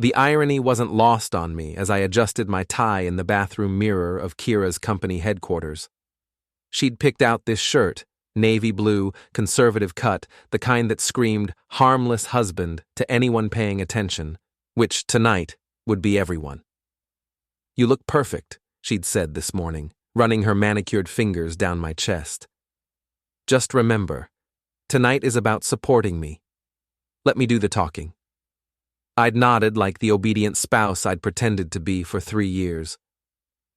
The irony wasn't lost on me as I adjusted my tie in the bathroom mirror of Kiera's company headquarters. She'd picked out this shirt, navy blue, conservative cut, the kind that screamed harmless husband to anyone paying attention, which, tonight, would be everyone. "You look perfect," she'd said this morning, running her manicured fingers down my chest. "Just remember, tonight is about supporting me. Let me do the talking." I'd nodded like the obedient spouse I'd pretended to be for 3 years.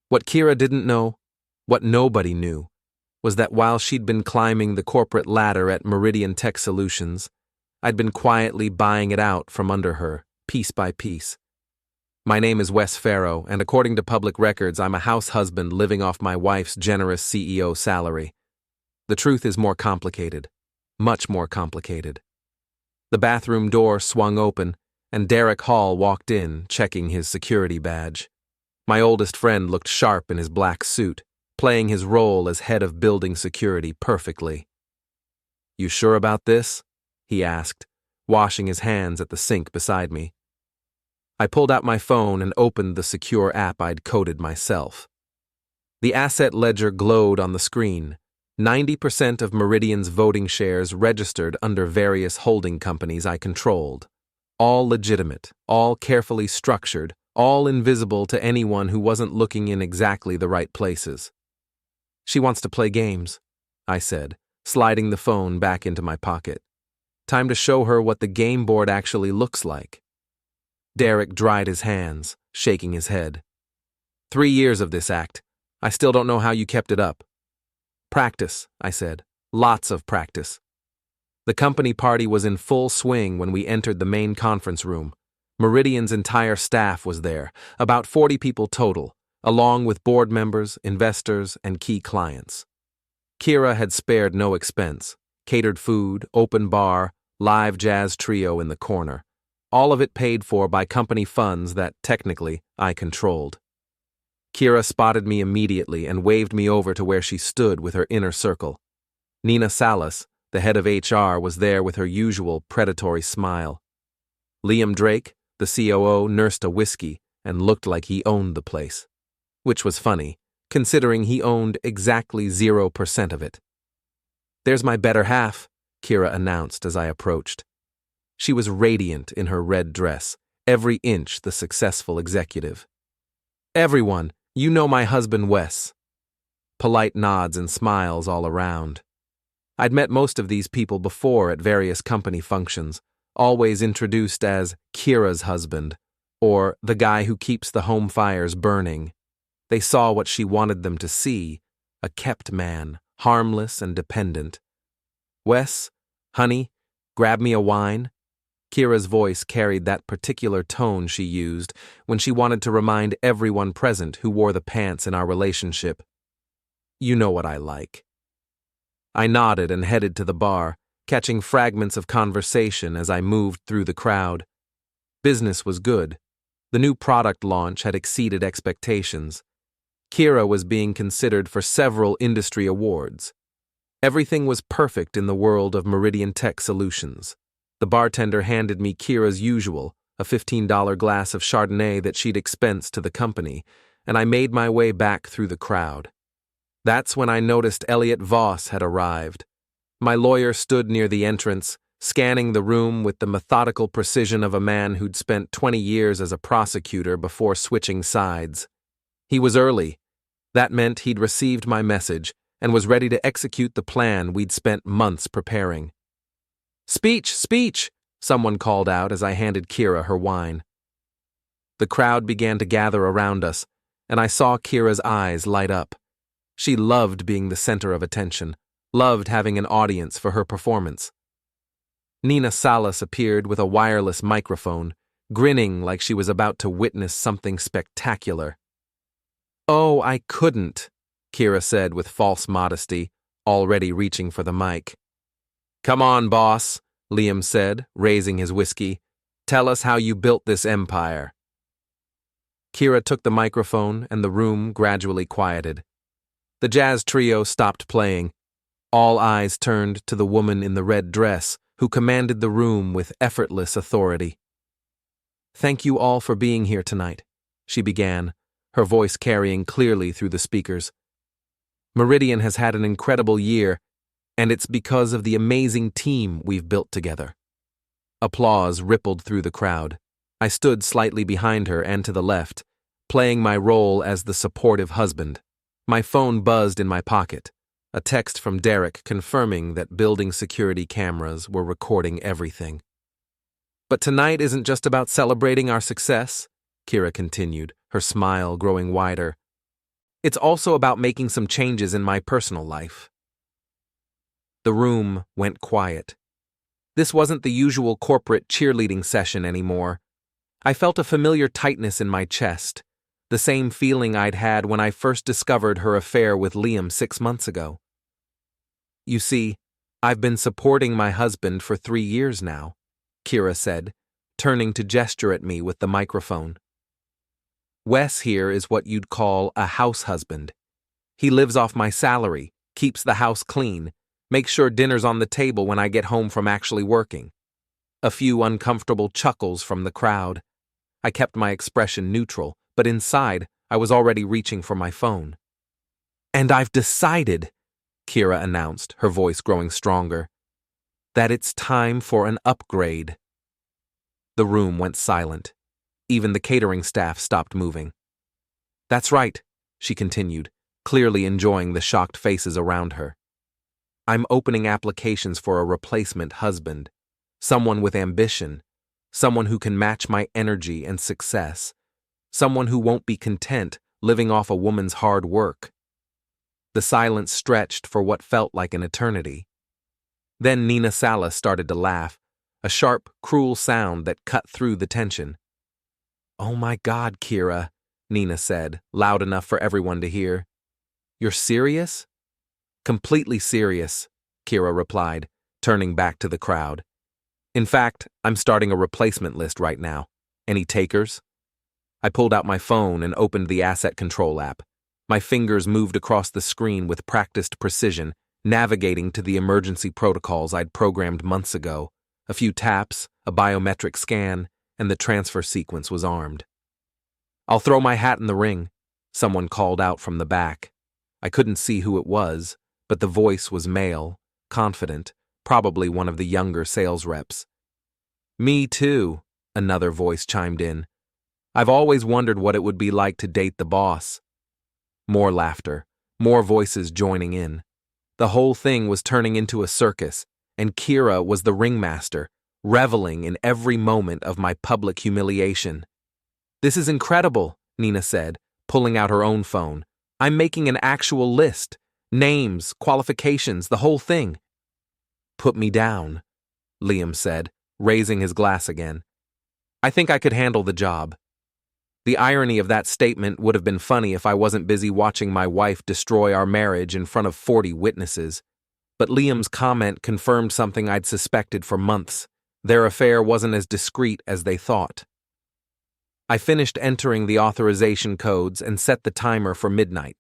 What Kiera didn't know, what nobody knew, was that while she'd been climbing the corporate ladder at Meridian Tech Solutions, I'd been quietly buying it out from under her, piece by piece. My name is Wes Farrow, and according to public records, I'm a house husband living off my wife's generous CEO salary. The truth is more complicated, much more complicated. The bathroom door swung open, and Derek Hall walked in, checking his security badge. My oldest friend looked sharp in his black suit, playing his role as head of building security perfectly. "You sure about this?" he asked, washing his hands at the sink beside me. I pulled out my phone and opened the secure app I'd coded myself. The asset ledger glowed on the screen. 90% of Meridian's voting shares registered under various holding companies I controlled. All legitimate, all carefully structured, all invisible to anyone who wasn't looking in exactly the right places. "She wants to play games," I said, sliding the phone back into my pocket. "Time to show her what the game board actually looks like." Derek dried his hands, shaking his head. 3 years of this act. I still don't know how you kept it up." "Practice," I said. "Lots of practice." The company party was in full swing when we entered the main conference room. Meridian's entire staff was there, about 40 people total, along with board members, investors, and key clients. Kiera had spared no expense: catered food, open bar, live jazz trio in the corner. All of it paid for by company funds that, technically, I controlled. Kiera spotted me immediately and waved me over to where she stood with her inner circle. Nina Salas, the head of HR, was there with her usual predatory smile. Liam Drake, the COO, nursed a whiskey and looked like he owned the place. Which was funny, considering he owned exactly 0% of it. "There's my better half," Kiera announced as I approached. She was radiant in her red dress, every inch the successful executive. "Everyone, you know my husband Wes." Polite nods and smiles all around. I'd met most of these people before at various company functions, always introduced as Kiera's husband, or the guy who keeps the home fires burning. They saw what she wanted them to see: a kept man, harmless and dependent. "Wes, honey, grab me a wine." Kiera's voice carried that particular tone she used when she wanted to remind everyone present who wore the pants in our relationship. "You know what I like." I nodded and headed to the bar, catching fragments of conversation as I moved through the crowd. Business was good. The new product launch had exceeded expectations. Kiera was being considered for several industry awards. Everything was perfect in the world of Meridian Tech Solutions. The bartender handed me Kiera's usual, a $15 glass of Chardonnay that she'd expensed to the company, and I made my way back through the crowd. That's when I noticed Elliot Voss had arrived. My lawyer stood near the entrance, scanning the room with the methodical precision of a man who'd spent 20 years as a prosecutor before switching sides. He was early. That meant he'd received my message and was ready to execute the plan we'd spent months preparing. "Speech, speech!" someone called out as I handed Kiera her wine. The crowd began to gather around us, and I saw Kiera's eyes light up. She loved being the center of attention, loved having an audience for her performance. Nina Salas appeared with a wireless microphone, grinning like she was about to witness something spectacular. "Oh, I couldn't," Kiera said with false modesty, already reaching for the mic. "Come on, boss," Liam said, raising his whiskey. "Tell us how you built this empire." Kiera took the microphone and the room gradually quieted. The jazz trio stopped playing. All eyes turned to the woman in the red dress who commanded the room with effortless authority. "Thank you all for being here tonight," she began, her voice carrying clearly through the speakers. "Meridian has had an incredible year, and it's because of the amazing team we've built together." Applause rippled through the crowd. I stood slightly behind her and to the left, playing my role as the supportive husband. My phone buzzed in my pocket, a text from Derek confirming that building security cameras were recording everything. "But tonight isn't just about celebrating our success," Kiera continued, her smile growing wider. "It's also about making some changes in my personal life." The room went quiet. This wasn't the usual corporate cheerleading session anymore. I felt a familiar tightness in my chest, the same feeling I'd had when I first discovered her affair with Liam 6 months ago. "You see, I've been supporting my husband for 3 years now," Kiera said, turning to gesture at me with the microphone. "Wes here is what you'd call a house husband. He lives off my salary, keeps the house clean, makes sure dinner's on the table when I get home from actually working." A few uncomfortable chuckles from the crowd. I kept my expression neutral, but inside, I was already reaching for my phone. "And I've decided," Kiera announced, her voice growing stronger, "that it's time for an upgrade." The room went silent. Even the catering staff stopped moving. "That's right," she continued, clearly enjoying the shocked faces around her. "I'm opening applications for a replacement husband, someone with ambition, someone who can match my energy and success, someone who won't be content living off a woman's hard work." The silence stretched for what felt like an eternity. Then Nina Sala started to laugh, a sharp, cruel sound that cut through the tension. "Oh my God, Kiera," Nina said, loud enough for everyone to hear. "You're serious?" "Completely serious," Kiera replied, turning back to the crowd. "In fact, I'm starting a replacement list right now. Any takers?" I pulled out my phone and opened the asset control app. My fingers moved across the screen with practiced precision, navigating to the emergency protocols I'd programmed months ago. A few taps, a biometric scan, and the transfer sequence was armed. "I'll throw my hat in the ring," someone called out from the back. I couldn't see who it was, but the voice was male, confident, probably one of the younger sales reps. "Me too," another voice chimed in. "I've always wondered what it would be like to date the boss." More laughter, more voices joining in. The whole thing was turning into a circus, and Kiera was the ringmaster, reveling in every moment of my public humiliation. "This is incredible," Nina said, pulling out her own phone. "I'm making an actual list. Names, qualifications, the whole thing." "Put me down," Liam said, raising his glass again. "I think I could handle the job." The irony of that statement would have been funny if I wasn't busy watching my wife destroy our marriage in front of 40 witnesses. But Liam's comment confirmed something I'd suspected for months. Their affair wasn't as discreet as they thought. I finished entering the authorization codes and set the timer for midnight.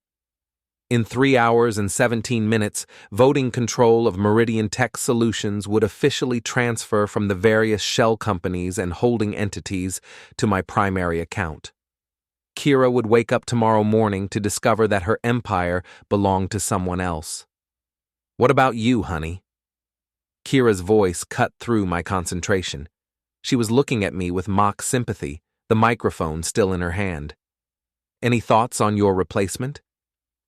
In 3 hours and 17 minutes, voting control of Meridian Tech Solutions would officially transfer from the various shell companies and holding entities to my primary account. Kiera would wake up tomorrow morning to discover that her empire belonged to someone else. "What about you, honey?" Kiera's voice cut through my concentration. She was looking at me with mock sympathy, the microphone still in her hand. "Any thoughts on your replacement?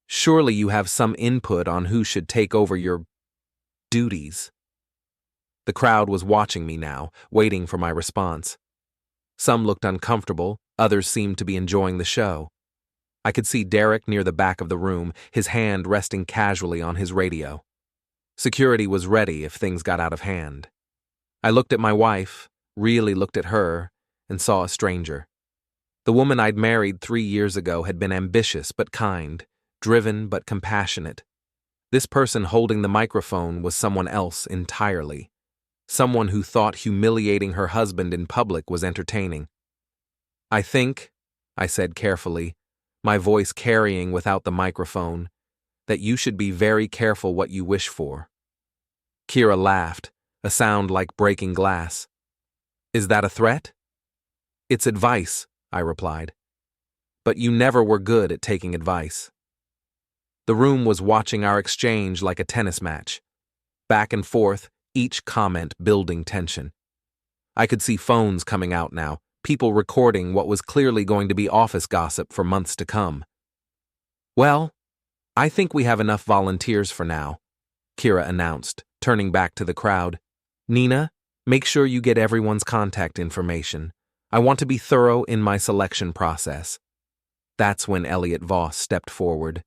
Surely you have some input on who should take over your duties." The crowd was watching me now, waiting for my response. Some looked uncomfortable, others seemed to be enjoying the show. I could see Derek near the back of the room, his hand resting casually on his radio. Security was ready if things got out of hand. I looked at my wife, really looked at her, and saw a stranger. The woman I'd married 3 years ago had been ambitious but kind, driven but compassionate. This person holding the microphone was someone else entirely. Someone who thought humiliating her husband in public was entertaining. "I think," I said carefully, my voice carrying without the microphone, "that you should be very careful what you wish for." Kiera laughed, a sound like breaking glass. "Is that a threat?" It's advice, I replied. But you never were good at taking advice. The room was watching our exchange like a tennis match. Back and forth, each comment building tension. I could see phones coming out now, people recording what was clearly going to be office gossip for months to come. Well, I think we have enough volunteers for now, Kiera announced, turning back to the crowd. Nina, make sure you get everyone's contact information. I want to be thorough in my selection process. That's when Elliot Voss stepped forward.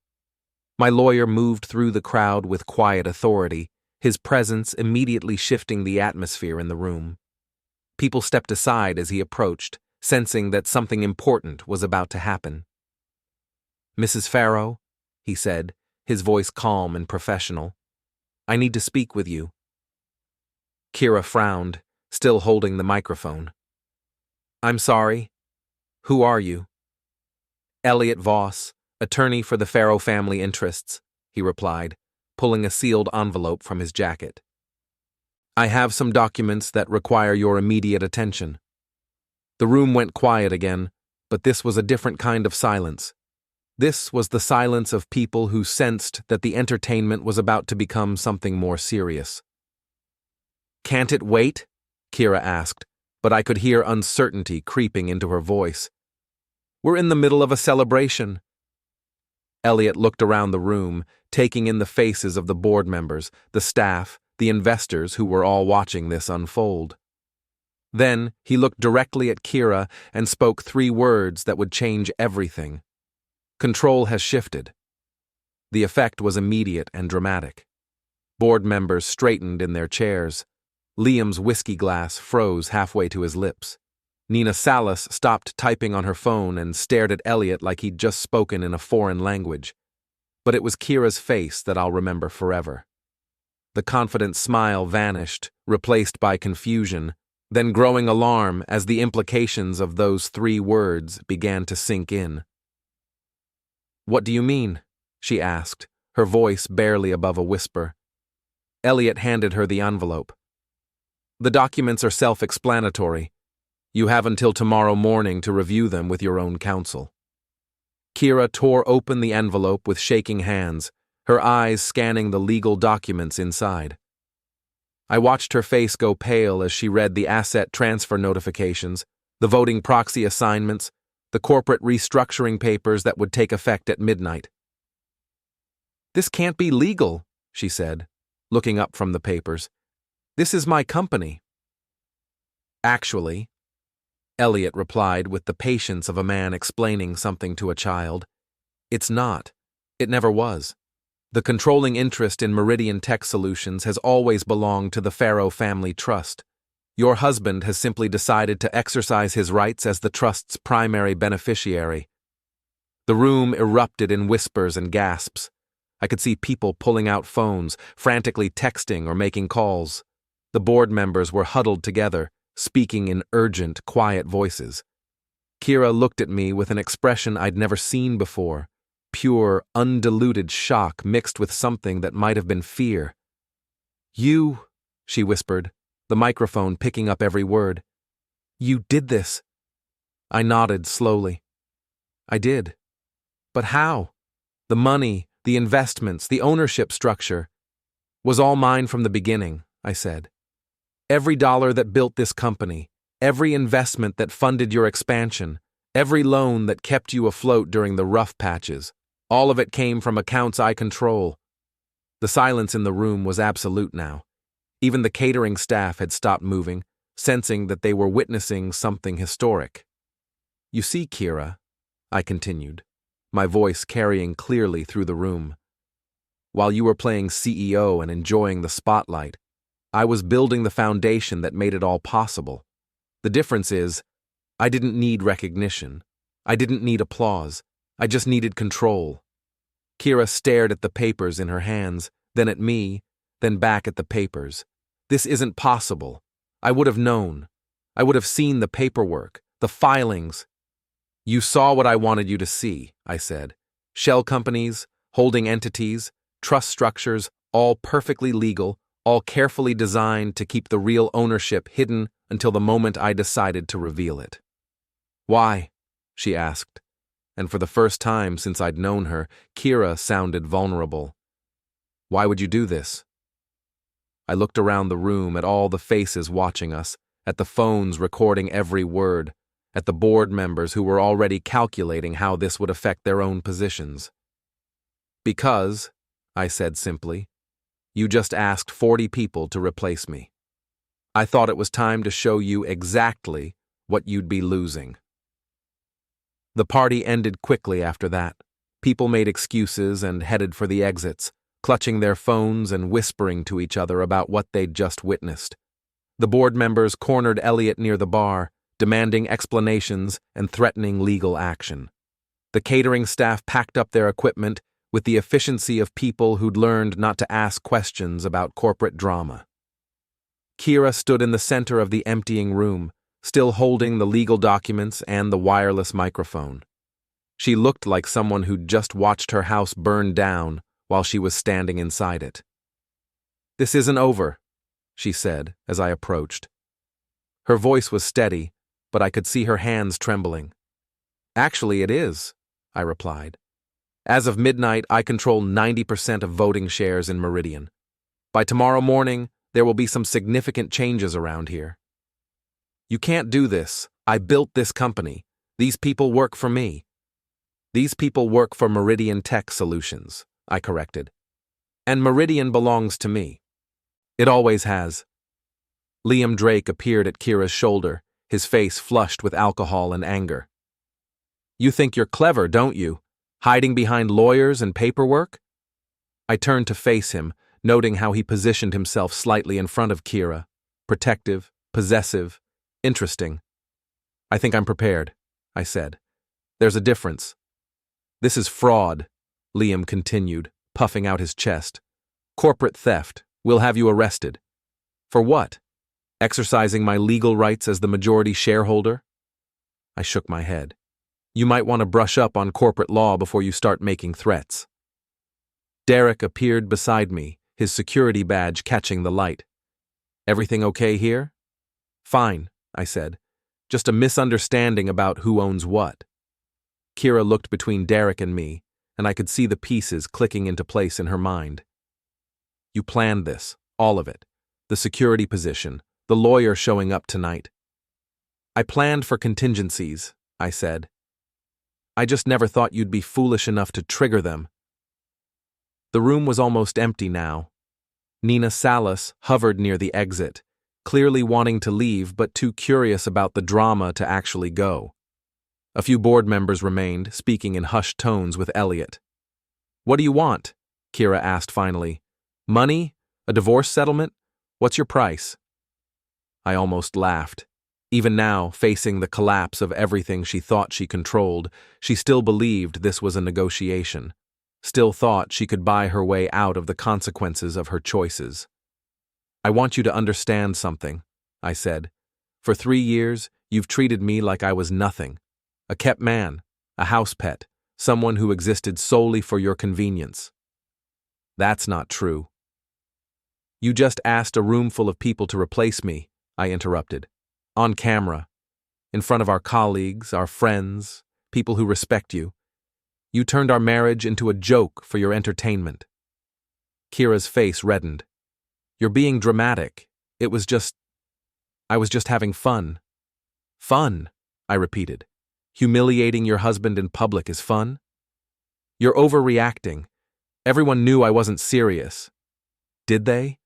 My lawyer moved through the crowd with quiet authority, his presence immediately shifting the atmosphere in the room. People stepped aside as he approached, sensing that something important was about to happen. Mrs. Farrow, he said, his voice calm and professional. I need to speak with you. Kiera frowned, still holding the microphone. I'm sorry. Who are you? Elliot Voss, attorney for the Farrow family interests, he replied, pulling a sealed envelope from his jacket. I have some documents that require your immediate attention. The room went quiet again, but this was a different kind of silence. This was the silence of people who sensed that the entertainment was about to become something more serious. Can't it wait? Kiera asked, but I could hear uncertainty creeping into her voice. We're in the middle of a celebration. Elliot looked around the room, taking in the faces of the board members, the staff, the investors who were all watching this unfold. Then he looked directly at Kiera and spoke 3 words that would change everything. Control has shifted. The effect was immediate and dramatic. Board members straightened in their chairs. Liam's whiskey glass froze halfway to his lips. Nina Salas stopped typing on her phone and stared at Elliot like he'd just spoken in a foreign language. But it was Kiera's face that I'll remember forever. The confident smile vanished, replaced by confusion, then growing alarm as the implications of those 3 words began to sink in. What do you mean? She asked, her voice barely above a whisper. Elliot handed her the envelope. The documents are self-explanatory. You have until tomorrow morning to review them with your own counsel. Kiera tore open the envelope with shaking hands, her eyes scanning the legal documents inside. I watched her face go pale as she read the asset transfer notifications, the voting proxy assignments, the corporate restructuring papers that would take effect at midnight. This can't be legal, she said, looking up from the papers. This is my company. Actually, Elliot replied with the patience of a man explaining something to a child, it's not. It never was. The controlling interest in Meridian Tech Solutions has always belonged to the Farrow family trust. Your husband has simply decided to exercise his rights as the trust's primary beneficiary. The room erupted in whispers and gasps. I could see people pulling out phones, frantically texting or making calls. The board members were huddled together, speaking in urgent, quiet voices. Kiera looked at me with an expression I'd never seen before, pure, undiluted shock mixed with something that might have been fear. You, she whispered, the microphone picking up every word. You did this. I nodded slowly. I did. But how? The money, the investments, the ownership structure was all mine from the beginning, I said. Every dollar that built this company, every investment that funded your expansion, every loan that kept you afloat during the rough patches, all of it came from accounts I control. The silence in the room was absolute now. Even the catering staff had stopped moving, sensing that they were witnessing something historic. You see, Kiera, I continued, my voice carrying clearly through the room. While you were playing CEO and enjoying the spotlight, I was building the foundation that made it all possible. The difference is, I didn't need recognition. I didn't need applause. I just needed control. Kiera stared at the papers in her hands, then at me, then back at the papers. This isn't possible. I would have known. I would have seen the paperwork, the filings. You saw what I wanted you to see, I said. Shell companies, holding entities, trust structures, all perfectly legal, all carefully designed to keep the real ownership hidden until the moment I decided to reveal it. Why? She asked, and for the first time since I'd known her, Kiera sounded vulnerable. Why would you do this? I looked around the room at all the faces watching us, at the phones recording every word, at the board members who were already calculating how this would affect their own positions. Because, I said simply, you just asked 40 people to replace me. I thought it was time to show you exactly what you'd be losing. The party ended quickly after that. People made excuses and headed for the exits, clutching their phones and whispering to each other about what they'd just witnessed. The board members cornered Elliot near the bar, demanding explanations and threatening legal action. The catering staff packed up their equipment with the efficiency of people who'd learned not to ask questions about corporate drama. Kiera stood in the center of the emptying room, still holding the legal documents and the wireless microphone. She looked like someone who'd just watched her house burn down while she was standing inside it. "This isn't over," she said as I approached. Her voice was steady, but I could see her hands trembling. "Actually, it is," I replied. "As of midnight, I control 90% of voting shares in Meridian. By tomorrow morning, there will be some significant changes around here." "You can't do this. I built this company. These people work for me." "These people work for Meridian Tech Solutions," I corrected. "And Meridian belongs to me. It always has." Liam Drake appeared at Kiera's shoulder, his face flushed with alcohol and anger. "You think you're clever, don't you? Hiding behind lawyers and paperwork?" I turned to face him, noting how he positioned himself slightly in front of Kiera. Protective, possessive, interesting. "I think I'm prepared," I said. "There's a difference." "This is fraud," Liam continued, puffing out his chest. "Corporate theft. We'll have you arrested." "For what? Exercising my legal rights as the majority shareholder?" I shook my head. "You might want to brush up on corporate law before you start making threats." Derek appeared beside me, his security badge catching the light. "Everything okay here?" "Fine," I said. "Just a misunderstanding about who owns what." Kiera looked between Derek and me, and I could see the pieces clicking into place in her mind. "You planned this, all of it. The security position, the lawyer showing up tonight." "I planned for contingencies," I said. "I just never thought you'd be foolish enough to trigger them." The room was almost empty now. Nina Salas hovered near the exit, clearly wanting to leave but too curious about the drama to actually go. A few board members remained, speaking in hushed tones with Elliot. "What do you want?" Kiera asked finally. "Money? A divorce settlement? What's your price?" I almost laughed. Even now, facing the collapse of everything she thought she controlled, she still believed this was a negotiation, still thought she could buy her way out of the consequences of her choices. "I want you to understand something," I said. "For 3 years, you've treated me like I was nothing. A kept man, a house pet, someone who existed solely for your convenience." "That's not true." "You just asked a room full of people to replace me," I interrupted. "On camera, in front of our colleagues, our friends, people who respect you. You turned our marriage into a joke for your entertainment." Kiera's face reddened. "You're being dramatic. I was just having fun." "Fun," I repeated. "Humiliating your husband in public is fun?" "You're overreacting. Everyone knew I wasn't serious." "Did they?"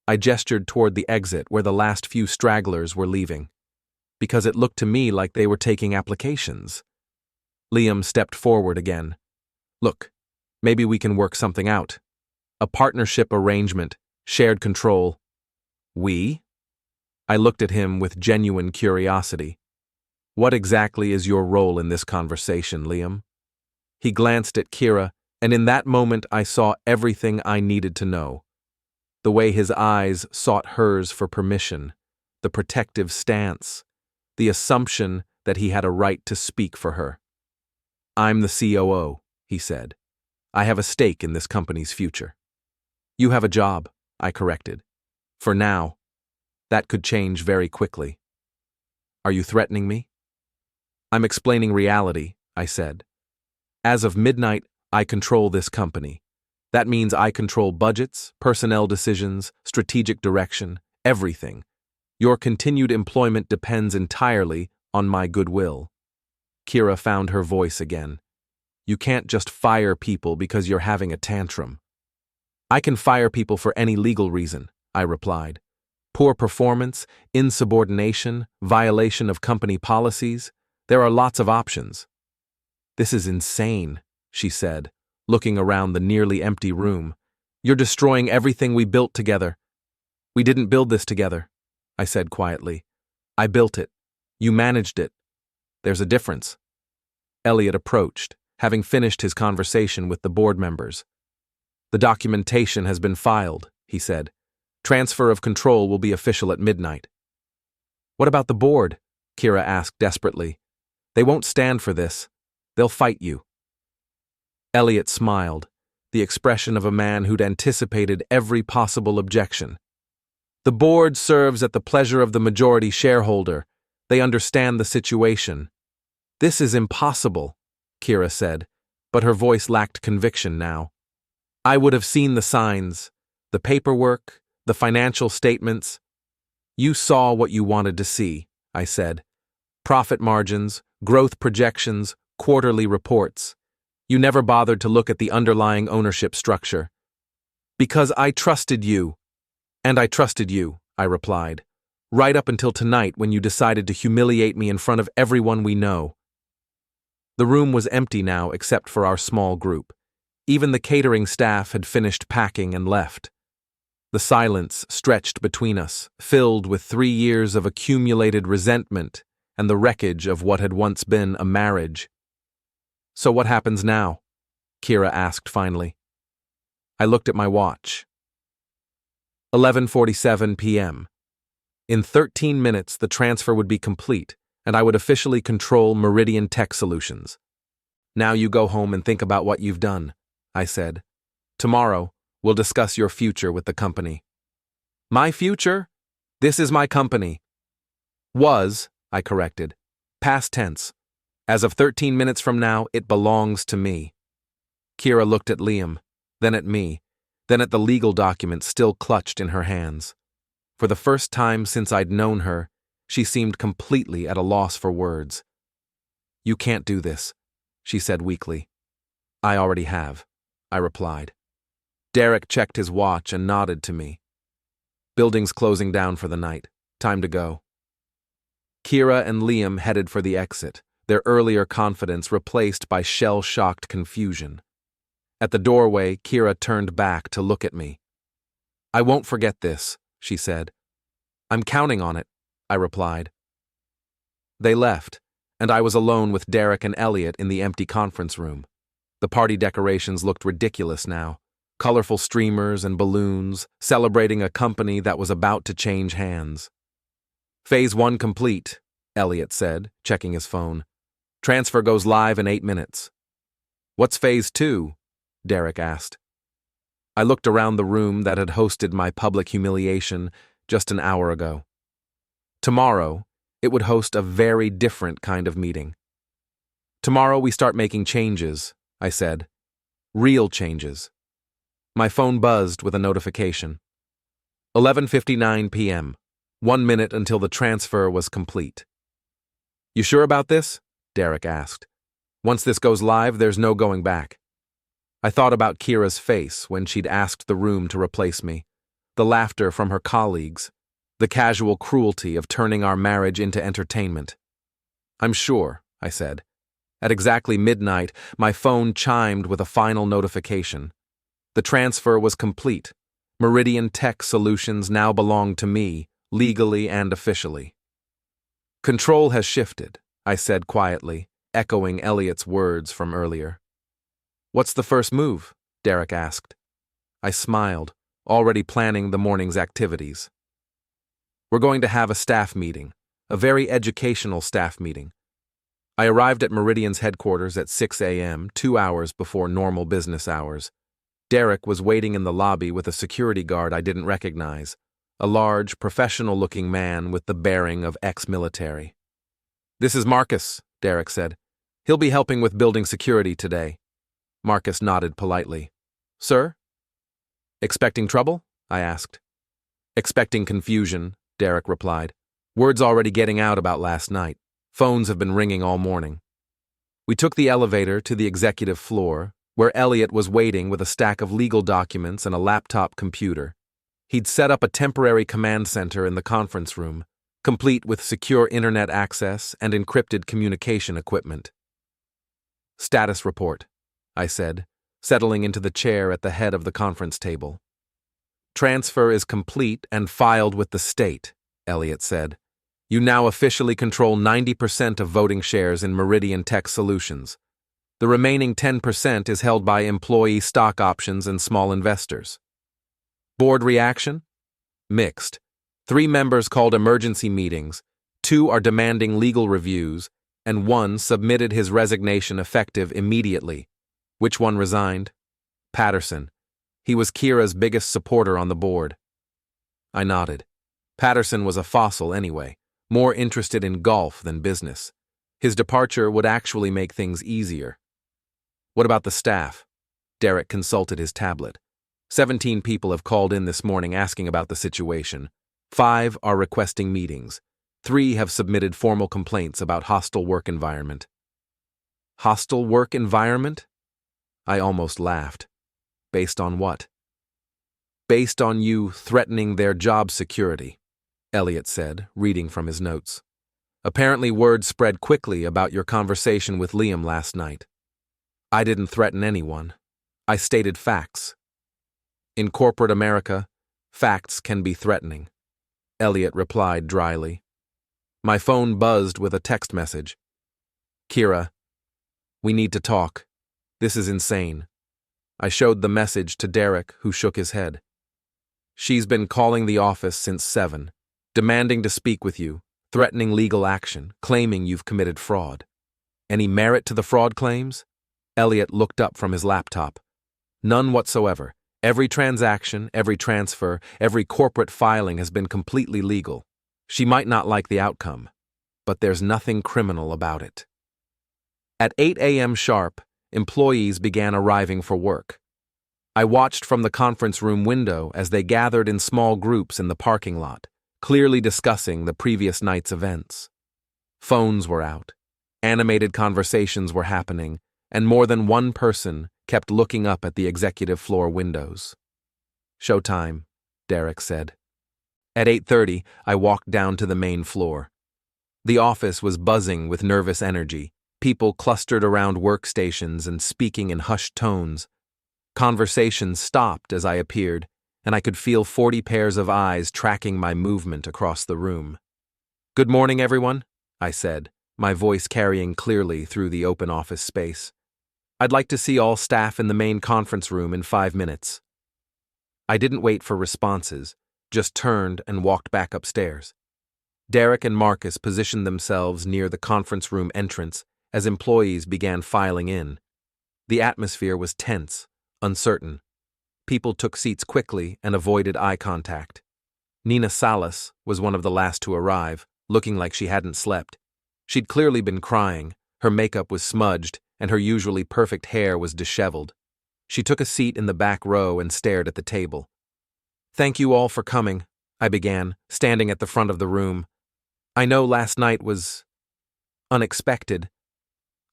I gestured toward the exit where the last few stragglers were leaving, because it looked to me like they were taking applications. Liam stepped forward again. "Look, maybe we can work something out. A partnership arrangement, shared control." "We?" I looked at him with genuine curiosity. "What exactly is your role in this conversation, Liam?" He glanced at Kiera, and in that moment I saw everything I needed to know. The way his eyes sought hers for permission, the protective stance, the assumption that he had a right to speak for her. "I'm the COO," he said. "I have a stake in this company's future." "You have a job," I corrected. "For now. That could change very quickly." "Are you threatening me?" I'm explaining reality, I said. As of midnight, I control this company. That means I control budgets, personnel decisions, strategic direction, everything. Your continued employment depends entirely on my goodwill. Kiera found her voice again. You can't just fire people because you're having a tantrum. I can fire people for any legal reason, I replied. Poor performance, insubordination, violation of company policies. There are lots of options. This is insane, she said, looking around the nearly empty room. You're destroying everything we built together. We didn't build this together, I said quietly. I built it. You managed it. There's a difference. Elliot approached, having finished his conversation with the board members. The documentation has been filed, he said. Transfer of control will be official at midnight. What about the board? Kiera asked desperately. They won't stand for this. They'll fight you. Elliot smiled, the expression of a man who'd anticipated every possible objection. The board serves at the pleasure of the majority shareholder. They understand the situation. This is impossible, Kiera said, but her voice lacked conviction now. I would have seen the signs, the paperwork, the financial statements. You saw what you wanted to see, I said. Profit margins, growth projections, quarterly reports. You never bothered to look at the underlying ownership structure. Because I trusted you. And I trusted you, I replied, right up until tonight when you decided to humiliate me in front of everyone we know. The room was empty now except for our small group. Even the catering staff had finished packing and left. The silence stretched between us, filled with 3 years of accumulated resentment and the wreckage of what had once been a marriage. So what happens now? Kiera asked finally. I looked at my watch. 11:47 p.m. In 13 minutes, the transfer would be complete, and I would officially control Meridian Tech Solutions. Now you go home and think about what you've done, I said. Tomorrow, we'll discuss your future with the company. My future? This is my company. Was, I corrected. Past tense. As of 13 minutes from now, it belongs to me. Kiera looked at Liam, then at me, then at the legal document still clutched in her hands. For the first time since I'd known her, she seemed completely at a loss for words. You can't do this, she said weakly. I already have, I replied. Derek checked his watch and nodded to me. Building's closing down for the night. Time to go. Kiera and Liam headed for the exit, their earlier confidence replaced by shell-shocked confusion. At the doorway, Kiera turned back to look at me. I won't forget this, she said. I'm counting on it, I replied. They left, and I was alone with Derek and Elliot in the empty conference room. The party decorations looked ridiculous now. Colorful streamers and balloons, celebrating a company that was about to change hands. Phase 1 complete, Elliot said, checking his phone. Transfer goes live in 8 minutes. What's Phase 2? Derek asked. I looked around the room that had hosted my public humiliation just an hour ago. Tomorrow, it would host a very different kind of meeting. Tomorrow we start making changes, I said. Real changes. My phone buzzed with a notification. 11:59 p.m. 1 minute until the transfer was complete. You sure about this? Derek asked. Once this goes live, there's no going back. I thought about Kiera's face when she'd asked the room to replace me, the laughter from her colleagues, the casual cruelty of turning our marriage into entertainment. I'm sure, I said. At exactly midnight, my phone chimed with a final notification. The transfer was complete. Meridian Tech Solutions now belong to me, legally and officially. Control has shifted, I said quietly, echoing Elliot's words from earlier. What's the first move? Derek asked. I smiled, already planning the morning's activities. We're going to have a staff meeting, a very educational staff meeting. I arrived at Meridian's headquarters at 6 a.m., 2 hours before normal business hours. Derek was waiting in the lobby with a security guard I didn't recognize, a large, professional-looking man with the bearing of ex-military. This is Marcus, Derek said. He'll be helping with building security today. Marcus nodded politely. Sir? Expecting trouble? I asked. Expecting confusion, Derek replied. Word's already getting out about last night. Phones have been ringing all morning. We took the elevator to the executive floor, where Elliot was waiting with a stack of legal documents and a laptop computer. He'd set up a temporary command center in the conference room, complete with secure internet access and encrypted communication equipment. Status report, I said, settling into the chair at the head of the conference table. Transfer is complete and filed with the state, Elliot said. You now officially control 90% of voting shares in Meridian Tech Solutions. The remaining 10% is held by employee stock options and small investors. Board reaction? Mixed. 3 members called emergency meetings, 2 are demanding legal reviews, and 1 submitted his resignation effective immediately. Which one resigned? Patterson. He was Kiera's biggest supporter on the board. I nodded. Patterson was a fossil anyway, more interested in golf than business. His departure would actually make things easier. What about the staff? Derek consulted his tablet. 17 people have called in this morning asking about the situation. 5 are requesting meetings. 3 have submitted formal complaints about hostile work environment. Hostile work environment? I almost laughed. Based on what? Based on you threatening their job security, Elliot said, reading from his notes. Apparently word spread quickly about your conversation with Liam last night. I didn't threaten anyone. I stated facts. In corporate America, facts can be threatening, Elliot replied dryly. My phone buzzed with a text message. Kiera, we need to talk. This is insane. I showed the message to Derek, who shook his head. She's been calling the office since 7, demanding to speak with you, threatening legal action, claiming you've committed fraud. Any merit to the fraud claims? Elliot looked up from his laptop. None whatsoever. Every transaction, every transfer, every corporate filing has been completely legal. She might not like the outcome, but there's nothing criminal about it. At 8 a.m. sharp, employees began arriving for work. I watched from the conference room window as they gathered in small groups in the parking lot, clearly discussing the previous night's events. Phones were out, animated conversations were happening, and more than one person kept looking up at the executive floor windows. Showtime, Derek said. At 8:30, I walked down to the main floor. The office was buzzing with nervous energy, people clustered around workstations and speaking in hushed tones. Conversations stopped as I appeared, and I could feel 40 pairs of eyes tracking my movement across the room. Good morning, everyone, I said, my voice carrying clearly through the open office space. I'd like to see all staff in the main conference room in 5 minutes. I didn't wait for responses, just turned and walked back upstairs. Derek and Marcus positioned themselves near the conference room entrance as employees began filing in. The atmosphere was tense, uncertain. People took seats quickly and avoided eye contact. Nina Salas was one of the last to arrive, looking like she hadn't slept. She'd clearly been crying, her makeup was smudged, and her usually perfect hair was disheveled. She took a seat in the back row and stared at the table. Thank you all for coming, I began, standing at the front of the room. I know last night was unexpected.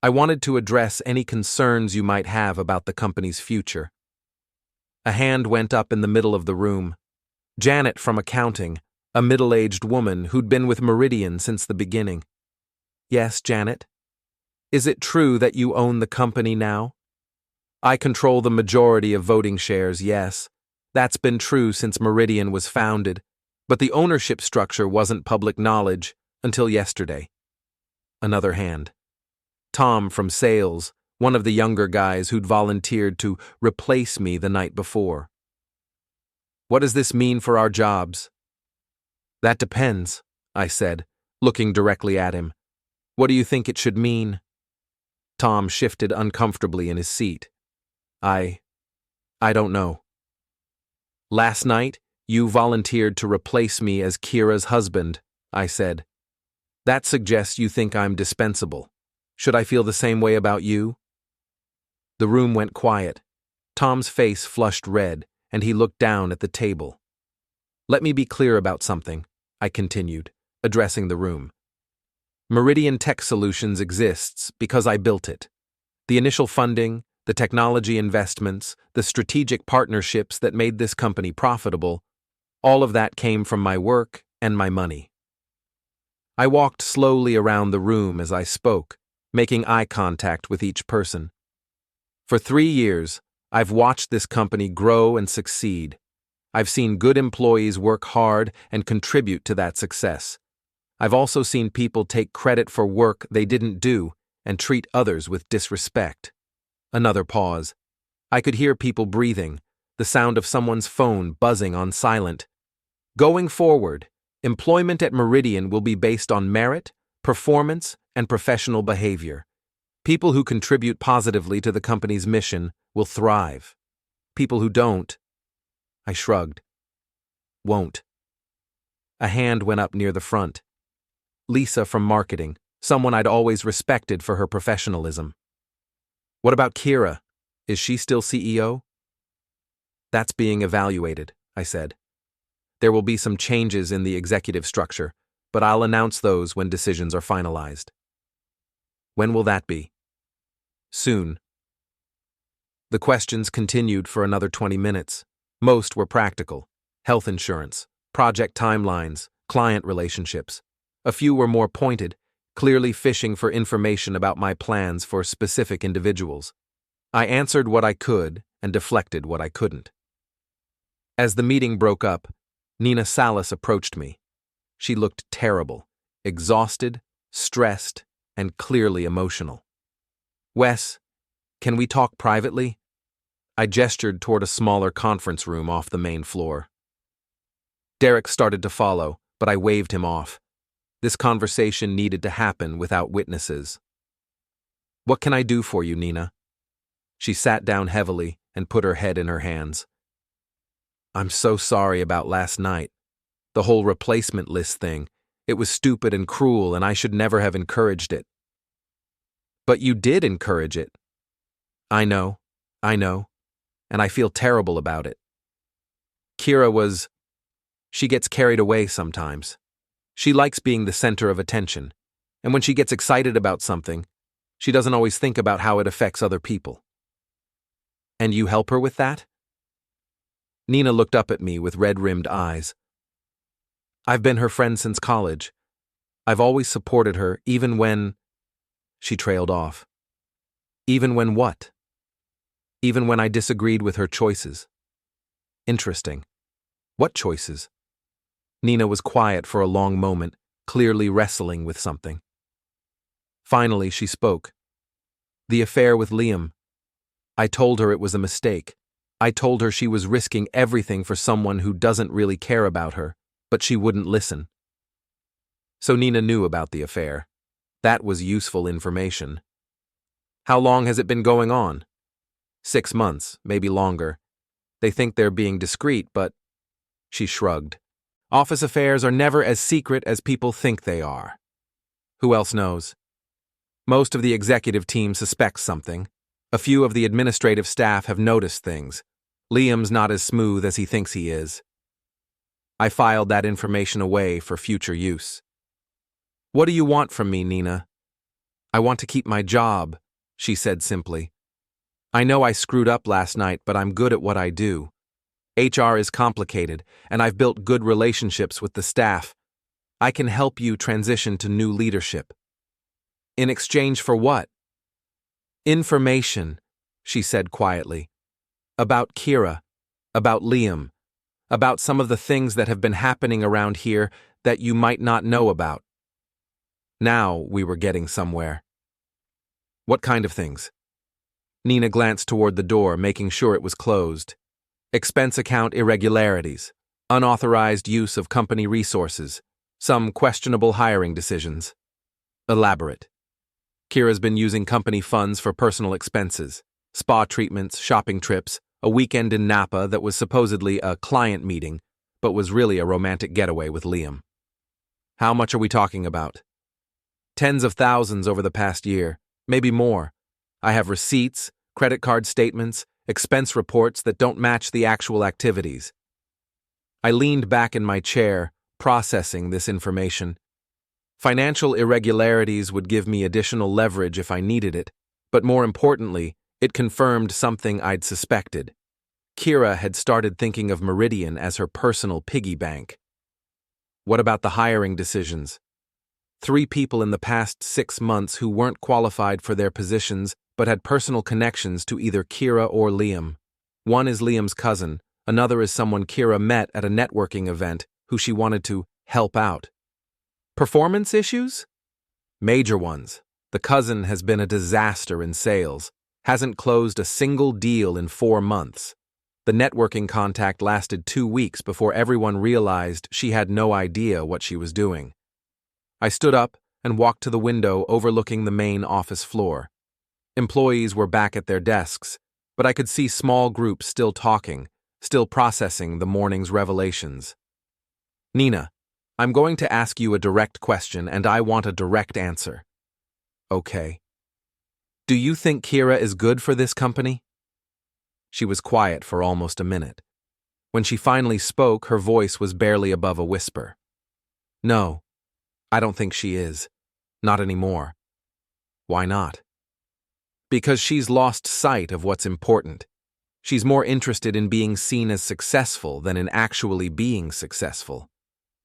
I wanted to address any concerns you might have about the company's future. A hand went up in the middle of the room. Janet from accounting, a middle-aged woman who'd been with Meridian since the beginning. Yes, Janet? Is it true that you own the company now? I control the majority of voting shares, yes. That's been true since Meridian was founded, but the ownership structure wasn't public knowledge until yesterday. Another hand. Tom from sales, one of the younger guys who'd volunteered to replace me the night before. What does this mean for our jobs? That depends, I said, looking directly at him. What do you think it should mean? Tom shifted uncomfortably in his seat. I don't know. Last night, you volunteered to replace me as Kiera's husband, I said. That suggests you think I'm dispensable. Should I feel the same way about you? The room went quiet. Tom's face flushed red, and he looked down at the table. Let me be clear about something, I continued, addressing the room. Meridian Tech Solutions exists because I built it. The initial funding, the technology investments, the strategic partnerships that made this company profitable, all of that came from my work and my money. I walked slowly around the room as I spoke, making eye contact with each person. For 3 years, I've watched this company grow and succeed. I've seen good employees work hard and contribute to that success. I've also seen people take credit for work they didn't do and treat others with disrespect. Another pause. I could hear people breathing, the sound of someone's phone buzzing on silent. Going forward, employment at Meridian will be based on merit, performance, and professional behavior. People who contribute positively to the company's mission will thrive. People who don't, I shrugged, won't. A hand went up near the front. Lisa from marketing, someone I'd always respected for her professionalism. What about Kiera? Is she still CEO? That's being evaluated, I said. There will be some changes in the executive structure, but I'll announce those when decisions are finalized. When will that be? Soon. The questions continued for another 20 minutes. Most were practical: health insurance, project timelines, client relationships. A few were more pointed, clearly fishing for information about my plans for specific individuals. I answered what I could and deflected what I couldn't. As the meeting broke up, Nina Salas approached me. She looked terrible, exhausted, stressed, and clearly emotional. Wes, can we talk privately? I gestured toward a smaller conference room off the main floor. Derek started to follow, but I waved him off. This conversation needed to happen without witnesses. What can I do for you, Nina? She sat down heavily and put her head in her hands. I'm so sorry about last night. The whole replacement list thing. It was stupid and cruel, and I should never have encouraged it. But you did encourage it. I know, and I feel terrible about it. She gets carried away sometimes. She likes being the center of attention, and when she gets excited about something, she doesn't always think about how it affects other people. And you help her with that? Nina looked up at me with red-rimmed eyes. I've been her friend since college. I've always supported her, even when... She trailed off. Even when what? Even when I disagreed with her choices. Interesting. What choices? Nina was quiet for a long moment, clearly wrestling with something. Finally, she spoke. The affair with Liam. I told her it was a mistake. I told her she was risking everything for someone who doesn't really care about her, but she wouldn't listen. So Nina knew about the affair. That was useful information. How long has it been going on? 6 months, maybe longer. They think they're being discreet, but... She shrugged. Office affairs are never as secret as people think they are. Who else knows? Most of the executive team suspects something. A few of the administrative staff have noticed things. Liam's not as smooth as he thinks he is. I filed that information away for future use. What do you want from me, Nina? I want to keep my job, she said simply. I know I screwed up last night, but I'm good at what I do. HR is complicated, and I've built good relationships with the staff. I can help you transition to new leadership. In exchange for what? Information, she said quietly. About Kiera, about Liam, about some of the things that have been happening around here that you might not know about. Now we were getting somewhere. What kind of things? Nina glanced toward the door, making sure it was closed. Expense account irregularities, unauthorized use of company resources, some questionable hiring decisions. Elaborate. Kiera's been using company funds for personal expenses, spa treatments, shopping trips, a weekend in Napa that was supposedly a client meeting, but was really a romantic getaway with Liam. How much are we talking about? Tens of thousands over the past year. Maybe more. I have receipts, credit card statements, expense reports that don't match the actual activities. I leaned back in my chair, processing this information. Financial irregularities would give me additional leverage if I needed it, but more importantly, it confirmed something I'd suspected. Kiera had started thinking of Meridian as her personal piggy bank. What about the hiring decisions? 3 people in the past 6 months who weren't qualified for their positions but had personal connections to either Kiera or Liam. One is Liam's cousin, another is someone Kiera met at a networking event who she wanted to help out. Performance issues? Major ones. The cousin has been a disaster in sales, hasn't closed a single deal in 4 months. The networking contact lasted 2 weeks before everyone realized she had no idea what she was doing. I stood up and walked to the window overlooking the main office floor. Employees were back at their desks, but I could see small groups still talking, still processing the morning's revelations. Nina, I'm going to ask you a direct question and I want a direct answer. Okay. Do you think Kiera is good for this company? She was quiet for almost a minute. When she finally spoke, her voice was barely above a whisper. No, I don't think she is. Not anymore. Why not? Because she's lost sight of what's important. She's more interested in being seen as successful than in actually being successful.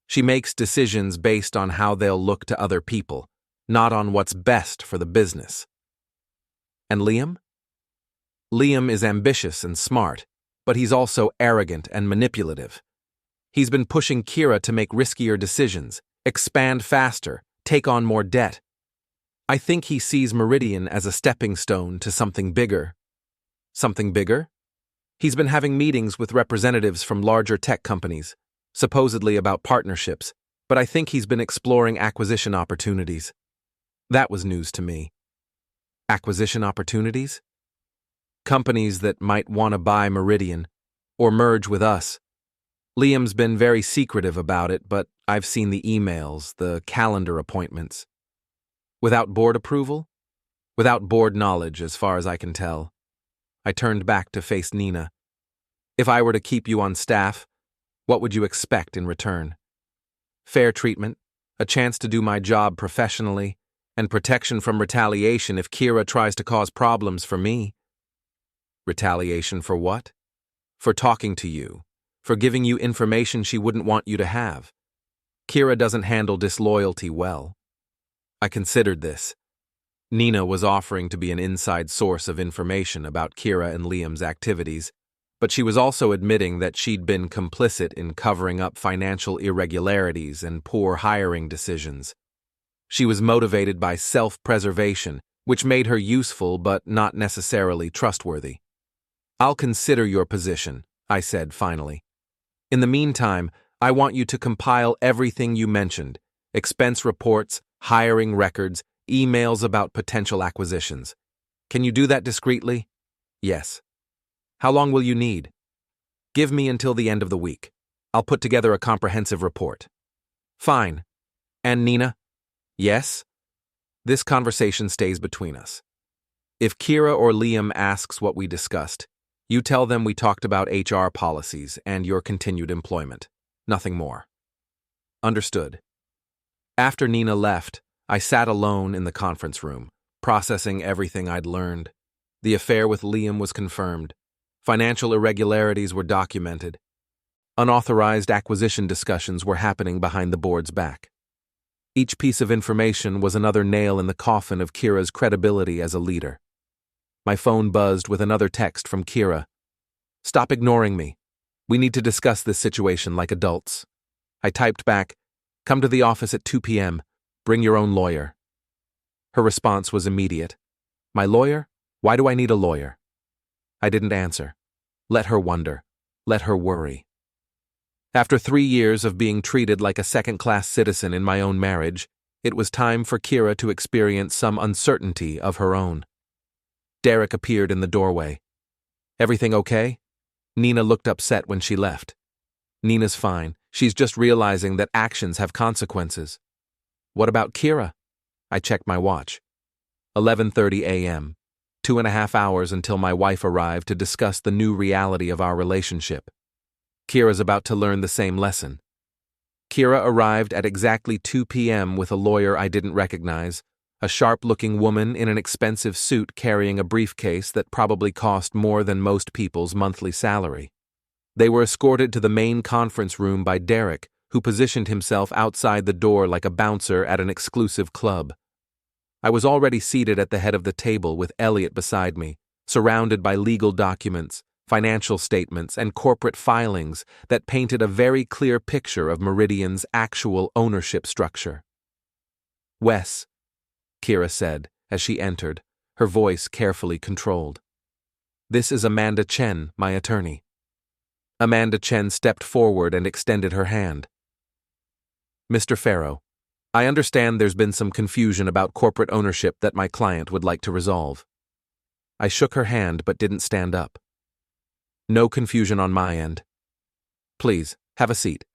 She makes decisions based on how they'll look to other people, not on what's best for the business. And Liam? Liam is ambitious and smart, but he's also arrogant and manipulative. He's been pushing Kiera to make riskier decisions, expand faster, take on more debt. I think he sees Meridian as a stepping stone to something bigger. Something bigger? He's been having meetings with representatives from larger tech companies, supposedly about partnerships, but I think he's been exploring acquisition opportunities. That was news to me. Acquisition opportunities? Companies that might want to buy Meridian, or merge with us. Liam's been very secretive about it, but I've seen the emails, the calendar appointments. Without board approval? Without board knowledge, as far as I can tell. I turned back to face Nina. If I were to keep you on staff, what would you expect in return? Fair treatment, a chance to do my job professionally, and protection from retaliation if Kiera tries to cause problems for me. Retaliation for what? For talking to you, for giving you information she wouldn't want you to have. Kiera doesn't handle disloyalty well. I considered this. Nina was offering to be an inside source of information about Kiera and Liam's activities, but she was also admitting that she'd been complicit in covering up financial irregularities and poor hiring decisions. She was motivated by self-preservation, which made her useful but not necessarily trustworthy. I'll consider your position, I said finally. In the meantime, I want you to compile everything you mentioned, expense reports, hiring records, emails about potential acquisitions. Can you do that discreetly? Yes. How long will you need? Give me until the end of the week. I'll put together a comprehensive report. Fine. And Nina? Yes? This conversation stays between us. If Kiera or Liam asks what we discussed, you tell them we talked about HR policies and your continued employment. Nothing more. Understood. After Nina left, I sat alone in the conference room, processing everything I'd learned. The affair with Liam was confirmed. Financial irregularities were documented. Unauthorized acquisition discussions were happening behind the board's back. Each piece of information was another nail in the coffin of Kiera's credibility as a leader. My phone buzzed with another text from Kiera. Stop ignoring me. We need to discuss this situation like adults. I typed back, come to the office at 2 p.m. Bring your own lawyer. Her response was immediate. My lawyer? Why do I need a lawyer? I didn't answer. Let her wonder. Let her worry. After 3 years of being treated like a second-class citizen in my own marriage, it was time for Kiera to experience some uncertainty of her own. Derek appeared in the doorway. Everything okay? Nina looked upset when she left. Nina's fine. She's just realizing that actions have consequences. What about Kiera? I checked my watch. 11:30 a.m. 2.5 hours until my wife arrived to discuss the new reality of our relationship. Kiera's about to learn the same lesson. Kiera arrived at exactly 2 p.m. with a lawyer I didn't recognize, a sharp-looking woman in an expensive suit carrying a briefcase that probably cost more than most people's monthly salary. They were escorted to the main conference room by Derek, who positioned himself outside the door like a bouncer at an exclusive club. I was already seated at the head of the table with Elliot beside me, surrounded by legal documents, financial statements, and corporate filings that painted a very clear picture of Meridian's actual ownership structure. "Wes," Kiera said as she entered, her voice carefully controlled. "This is Amanda Chen, my attorney." Amanda Chen stepped forward and extended her hand. "Mr. Farrow, I understand there's been some confusion about corporate ownership that my client would like to resolve." I shook her hand but didn't stand up. "No confusion on my end. Please, have a seat."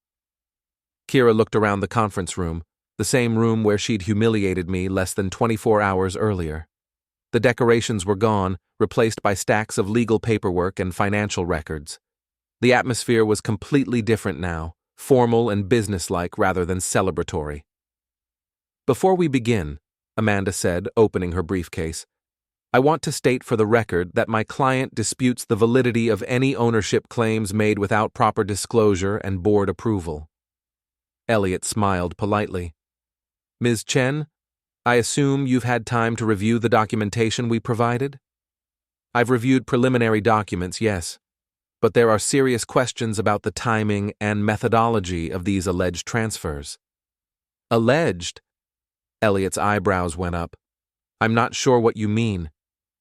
Kiera looked around the conference room, the same room where she'd humiliated me less than 24 hours earlier. The decorations were gone, replaced by stacks of legal paperwork and financial records. The atmosphere was completely different now, formal and businesslike rather than celebratory. "Before we begin," Amanda said, opening her briefcase, "I want to state for the record that my client disputes the validity of any ownership claims made without proper disclosure and board approval." Elliot smiled politely. "Ms. Chen, I assume you've had time to review the documentation we provided?" "I've reviewed preliminary documents, yes, but there are serious questions about the timing and methodology of these alleged transfers." "Alleged?" Elliot's eyebrows went up. "I'm not sure what you mean.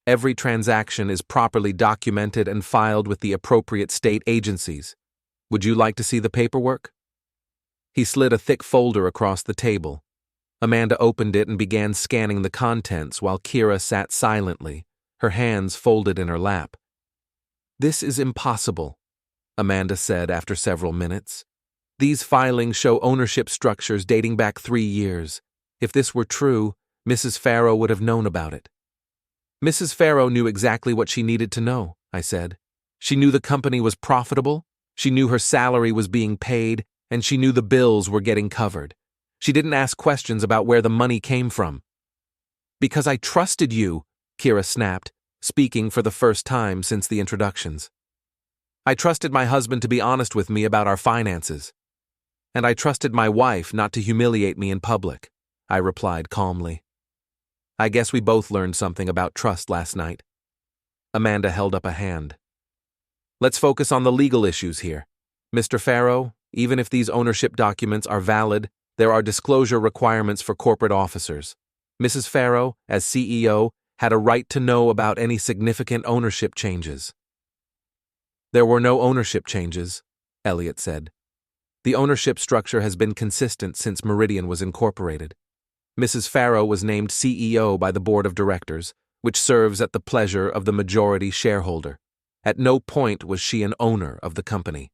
Every transaction is properly documented and filed with the appropriate state agencies. Would you like to see the paperwork?" He slid a thick folder across the table. Amanda opened it and began scanning the contents while Kiera sat silently, her hands folded in her lap. "This is impossible," Amanda said after several minutes. "These filings show ownership structures dating back 3 years. If this were true, Mrs. Farrow would have known about it." "Mrs. Farrow knew exactly what she needed to know," I said. "She knew the company was profitable, she knew her salary was being paid, and she knew the bills were getting covered. She didn't ask questions about where the money came from." "Because I trusted you," Kiera snapped, speaking for the first time since the introductions. "I trusted my husband to be honest with me about our finances. And I trusted my wife not to humiliate me in public," I replied calmly. "I guess we both learned something about trust last night." Amanda held up a hand. "Let's focus on the legal issues here. Mr. Farrow, even if these ownership documents are valid, there are disclosure requirements for corporate officers. Mrs. Farrow, as CEO, had a right to know about any significant ownership changes." "There were no ownership changes," Elliot said. "The ownership structure has been consistent since Meridian was incorporated. Mrs. Farrow was named CEO by the board of directors, which serves at the pleasure of the majority shareholder. At no point was she an owner of the company."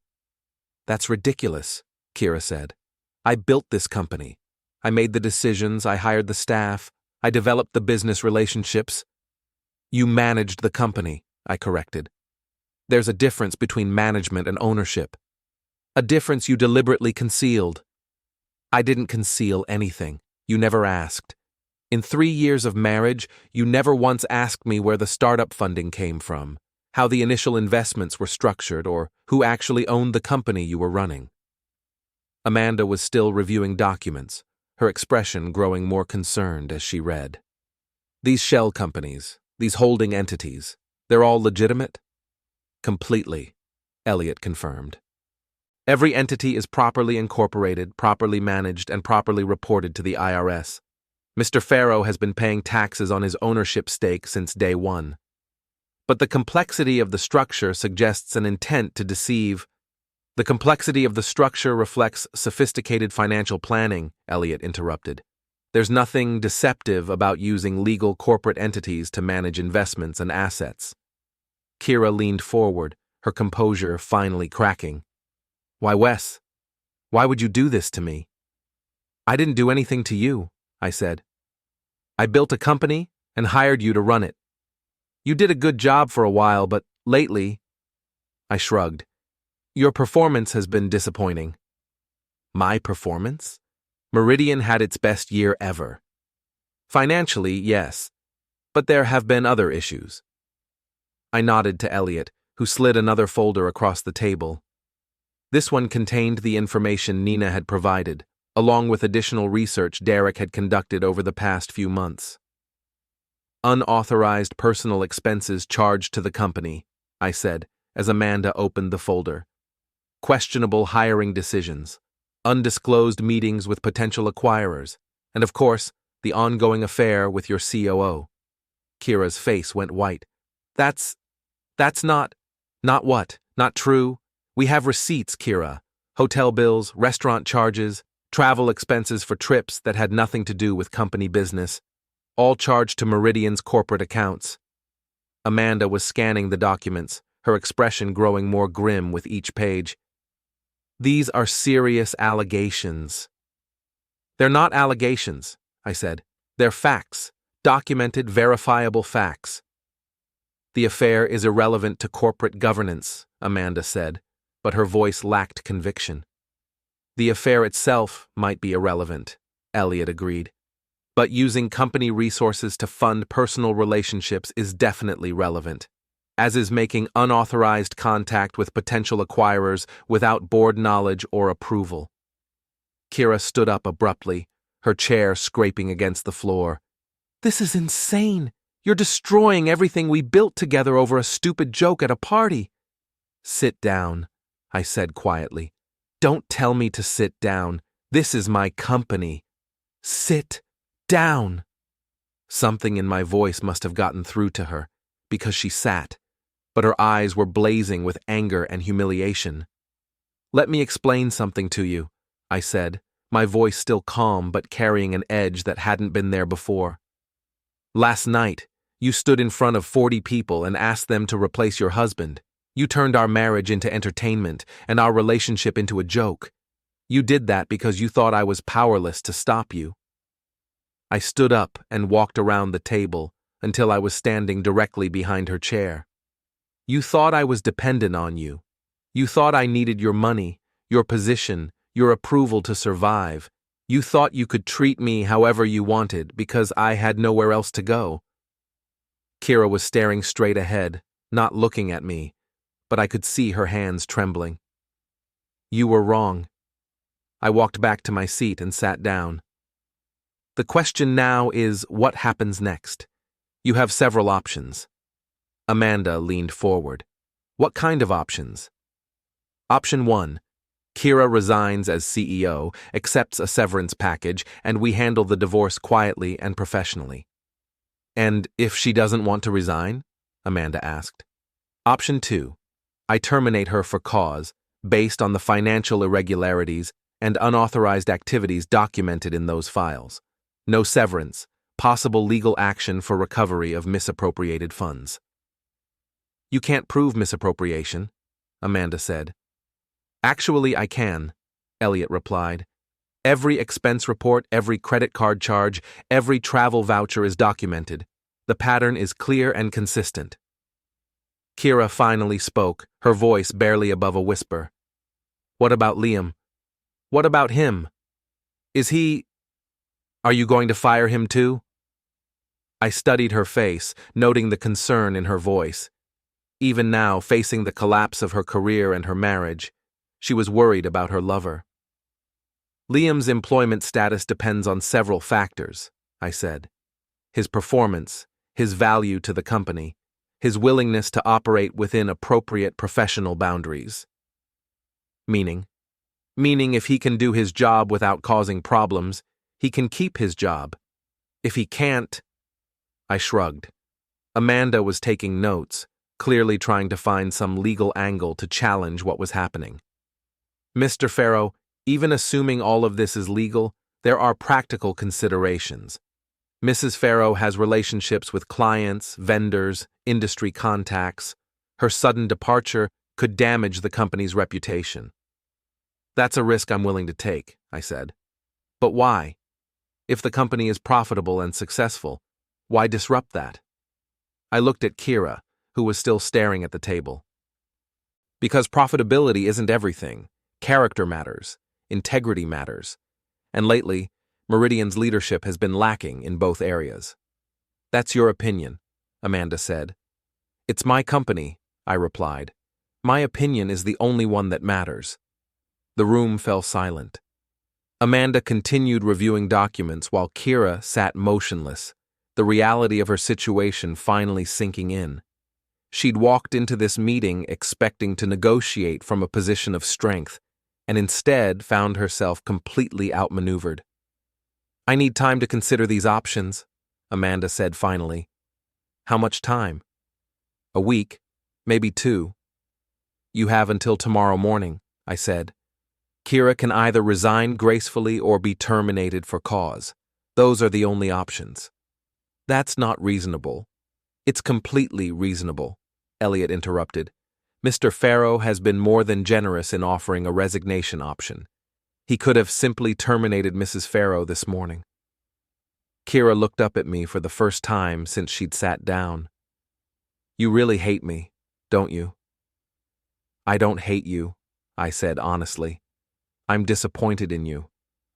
"That's ridiculous," Kiera said. "I built this company. I made the decisions, I hired the staff, I developed the business relationships." "You managed the company," I corrected. "There's a difference between management and ownership. A difference you deliberately concealed." "I didn't conceal anything. You never asked. In 3 years of marriage, you never once asked me where the startup funding came from, how the initial investments were structured, or who actually owned the company you were running." Amanda was still reviewing documents, her expression growing more concerned as she read. "These shell companies, these holding entities, they're all legitimate?" "Completely," Elliot confirmed. "Every entity is properly incorporated, properly managed, and properly reported to the IRS. Mr. Farrow has been paying taxes on his ownership stake since day one. But the complexity of the structure suggests an intent to deceive." "The complexity of the structure reflects sophisticated financial planning," Elliot interrupted. "There's nothing deceptive about using legal corporate entities to manage investments and assets." Kiera leaned forward, her composure finally cracking. "Why, Wes? Why would you do this to me?" "I didn't do anything to you," I said. "I built a company, and hired you to run it. You did a good job for a while, but lately, I shrugged. Your performance has been disappointing. My performance? Meridian had its best year ever. Financially, yes, but there have been other issues. I nodded to Elliot, who slid another folder across the table. This one contained the information Nina had provided, along with additional research Derek had conducted over the past few months. Unauthorized personal expenses charged to the company, I said, as Amanda opened the folder. Questionable hiring decisions, undisclosed meetings with potential acquirers, and of course, the ongoing affair with your COO. Kiera's face went white. That's not what? Not true? We have receipts, Kiera. Hotel bills, restaurant charges, travel expenses for trips that had nothing to do with company business, all charged to Meridian's corporate accounts. Amanda was scanning the documents, her expression growing more grim with each page. These are serious allegations. They're not allegations, I said. They're facts, documented, verifiable facts. The affair is irrelevant to corporate governance, Amanda said, but her voice lacked conviction. The affair itself might be irrelevant, Elliot agreed. But using company resources to fund personal relationships is definitely relevant, as is making unauthorized contact with potential acquirers without board knowledge or approval. Kiera stood up abruptly, her chair scraping against the floor. This is insane! You're destroying everything we built together over a stupid joke at a party. Sit down, I said quietly. Don't tell me to sit down. This is my company. Sit down. Something in my voice must have gotten through to her, because she sat, but her eyes were blazing with anger and humiliation. Let me explain something to you, I said, my voice still calm but carrying an edge that hadn't been there before. Last night, you stood in front of 40 people and asked them to replace your husband. You turned our marriage into entertainment and our relationship into a joke. You did that because you thought I was powerless to stop you. I stood up and walked around the table until I was standing directly behind her chair. You thought I was dependent on you. You thought I needed your money, your position, your approval to survive. You thought you could treat me however you wanted because I had nowhere else to go. Kiera was staring straight ahead, not looking at me, but I could see her hands trembling. You were wrong. I walked back to my seat and sat down. The question now is, what happens next? You have several options. Amanda leaned forward. What kind of options? Option 1. Kiera resigns as CEO, accepts a severance package, and we handle the divorce quietly and professionally. And if she doesn't want to resign? Amanda asked. Option 2. I terminate her for cause, based on the financial irregularities and unauthorized activities documented in those files. No severance, possible legal action for recovery of misappropriated funds. You can't prove misappropriation, Amanda said. Actually, I can, Elliot replied. Every expense report, every credit card charge, every travel voucher is documented. The pattern is clear and consistent. Kiera finally spoke, her voice barely above a whisper. What about Liam? What about him? Are you going to fire him too? I studied her face, noting the concern in her voice. Even now, facing the collapse of her career and her marriage, she was worried about her lover. Liam's employment status depends on several factors, I said. His performance, his value to the company, his willingness to operate within appropriate professional boundaries. Meaning if he can do his job without causing problems, he can keep his job. If he can't, I shrugged. Amanda was taking notes, clearly trying to find some legal angle to challenge what was happening. Mr. Farrow, even assuming all of this is legal, there are practical considerations. Mrs. Farrow has relationships with clients, vendors, industry contacts. Her sudden departure could damage the company's reputation. That's a risk I'm willing to take, I said. But why? If the company is profitable and successful, Why disrupt that? I looked at Kiera, who was still staring at the table. Because profitability isn't everything. Character matters. Integrity matters. And lately, Meridian's leadership has been lacking in both areas. That's your opinion, Amanda said. It's my company, I replied. My opinion is the only one that matters. The room fell silent. Amanda continued reviewing documents while Kiera sat motionless, the reality of her situation finally sinking in. She'd walked into this meeting expecting to negotiate from a position of strength, and instead found herself completely outmaneuvered. I need time to consider these options, Amanda said finally. How much time? A week, maybe 2. You have until tomorrow morning, I said. Kiera can either resign gracefully or be terminated for cause. Those are the only options. That's not reasonable. It's completely reasonable, Elliot interrupted. Mr. Farrow has been more than generous in offering a resignation option. He could have simply terminated Mrs. Farrow this morning. Kiera looked up at me for the first time since she'd sat down. You really hate me, don't you? I don't hate you, I said honestly. I'm disappointed in you.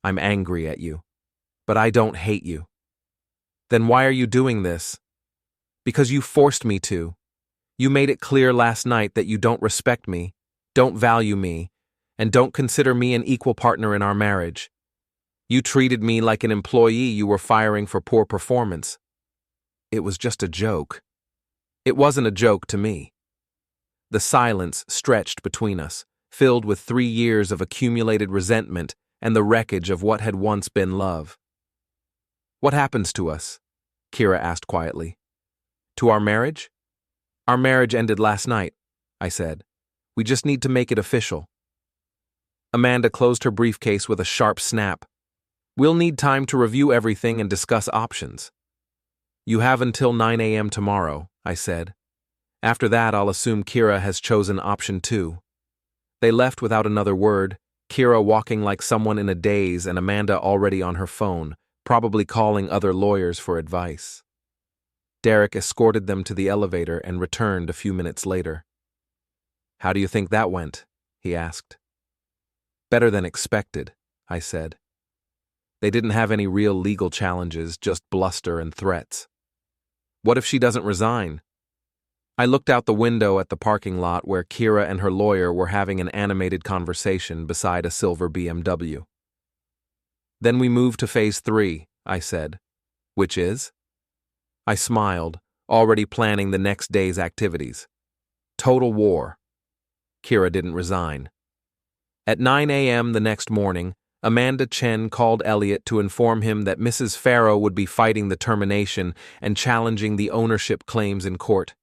I'm angry at you. But I don't hate you. Then why are you doing this? Because you forced me to. You made it clear last night that you don't respect me, don't value me, and don't consider me an equal partner in our marriage. You treated me like an employee you were firing for poor performance. It was just a joke. It wasn't a joke to me. The silence stretched between us, filled with 3 years of accumulated resentment and the wreckage of what had once been love. What happens to us? Kiera asked quietly. To our marriage? Our marriage ended last night, I said. We just need to make it official. Amanda closed her briefcase with a sharp snap. We'll need time to review everything and discuss options. You have until 9 a.m. tomorrow, I said. After that, I'll assume Kiera has chosen option 2. They left without another word, Kiera walking like someone in a daze and Amanda already on her phone, probably calling other lawyers for advice. Derek escorted them to the elevator and returned a few minutes later. How do you think that went? He asked. Better than expected, I said. They didn't have any real legal challenges, just bluster and threats. What if she doesn't resign? I looked out the window at the parking lot where Kiera and her lawyer were having an animated conversation beside a silver BMW. Then we moved to phase 3, I said. Which is? I smiled, already planning the next day's activities. Total war. Kiera didn't resign. At 9 a.m. the next morning, Amanda Chen called Elliot to inform him that Mrs. Farrow would be fighting the termination and challenging the ownership claims in court.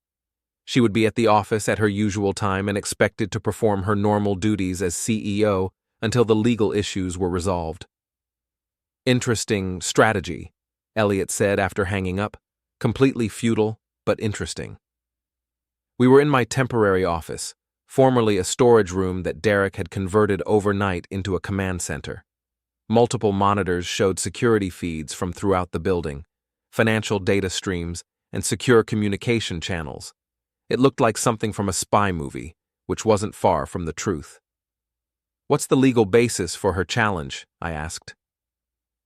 She would be at the office at her usual time and expected to perform her normal duties as CEO until the legal issues were resolved. Interesting strategy, Elliot said after hanging up. Completely futile, but interesting. We were in my temporary office, formerly a storage room that Derek had converted overnight into a command center. Multiple monitors showed security feeds from throughout the building, financial data streams, and secure communication channels. It looked like something from a spy movie, which wasn't far from the truth. What's the legal basis for her challenge? I asked.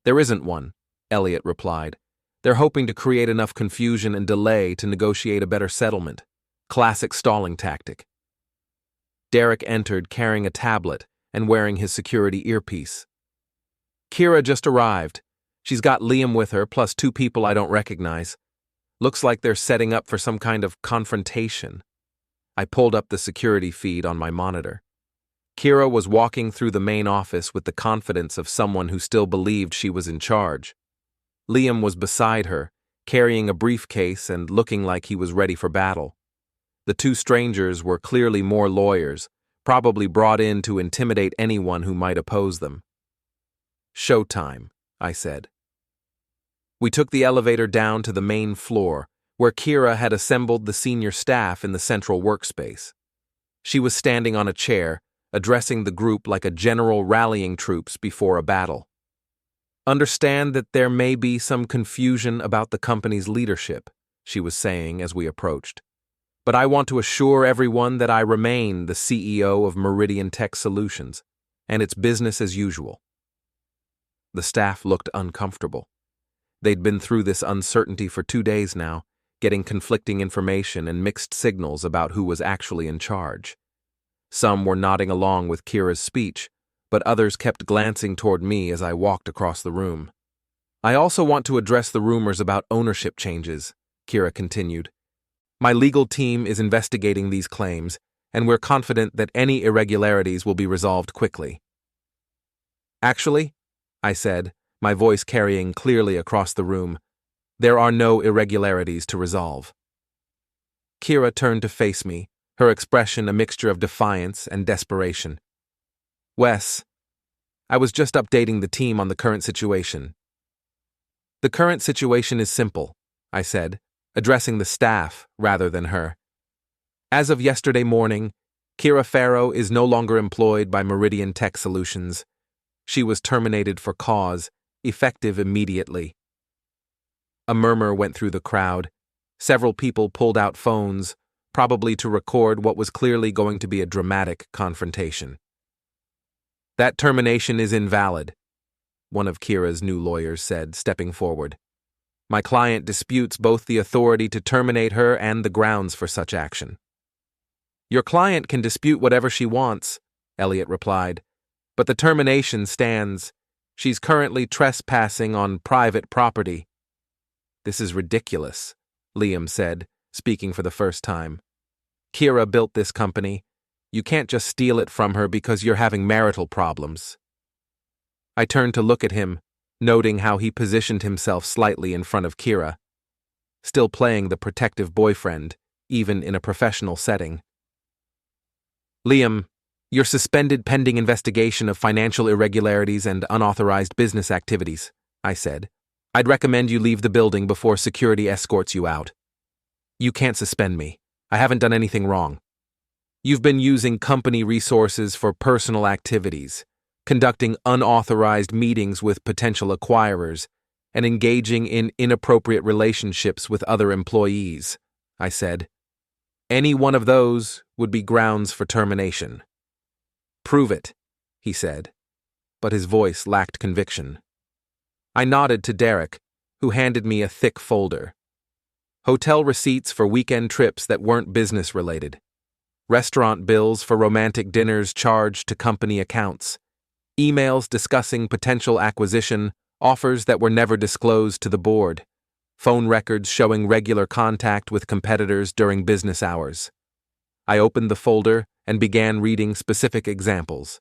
There isn't one, Elliot replied. They're hoping to create enough confusion and delay to negotiate a better settlement. Classic stalling tactic. Derek entered carrying a tablet and wearing his security earpiece. Kiera just arrived. She's got Liam with her, plus 2 people I don't recognize. Looks like they're setting up for some kind of confrontation. I pulled up the security feed on my monitor. Kiera was walking through the main office with the confidence of someone who still believed she was in charge. Liam was beside her, carrying a briefcase and looking like he was ready for battle. The 2 strangers were clearly more lawyers, probably brought in to intimidate anyone who might oppose them. Showtime, I said. We took the elevator down to the main floor, where Kiera had assembled the senior staff in the central workspace. She was standing on a chair, addressing the group like a general rallying troops before a battle. Understand that there may be some confusion about the company's leadership, she was saying as we approached. But I want to assure everyone that I remain the CEO of Meridian Tech Solutions, and it's business as usual. The staff looked uncomfortable. They'd been through this uncertainty for 2 days now, getting conflicting information and mixed signals about who was actually in charge. Some were nodding along with Kiera's speech, but others kept glancing toward me as I walked across the room. I also want to address the rumors about ownership changes, Kiera continued. My legal team is investigating these claims, and we're confident that any irregularities will be resolved quickly. Actually, I said, my voice carrying clearly across the room, there are no irregularities to resolve. Kiera turned to face me, her expression a mixture of defiance and desperation. Wes, I was just updating the team on the current situation. The current situation is simple, I said, addressing the staff rather than her. As of yesterday morning, Kiera Farrow is no longer employed by Meridian Tech Solutions. She was terminated for cause, effective immediately. A murmur went through the crowd. Several people pulled out phones, probably to record what was clearly going to be a dramatic confrontation. That termination is invalid, one of Kiera's new lawyers said, stepping forward. My client disputes both the authority to terminate her and the grounds for such action. Your client can dispute whatever she wants, Elliot replied, but the termination stands. She's currently trespassing on private property. This is ridiculous, Liam said, speaking for the first time. Kiera built this company. You can't just steal it from her because you're having marital problems. I turned to look at him, noting how he positioned himself slightly in front of Kiera, still playing the protective boyfriend, even in a professional setting. Liam, you're suspended pending investigation of financial irregularities and unauthorized business activities, I said. I'd recommend you leave the building before security escorts you out. You can't suspend me. I haven't done anything wrong. You've been using company resources for personal activities, conducting unauthorized meetings with potential acquirers, and engaging in inappropriate relationships with other employees, I said. Any one of those would be grounds for termination. Prove it, he said, but his voice lacked conviction. I nodded to Derek, who handed me a thick folder. Hotel receipts for weekend trips that weren't business-related. Restaurant bills for romantic dinners charged to company accounts. Emails discussing potential acquisition, offers that were never disclosed to the board. Phone records showing regular contact with competitors during business hours. I opened the folder and began reading specific examples.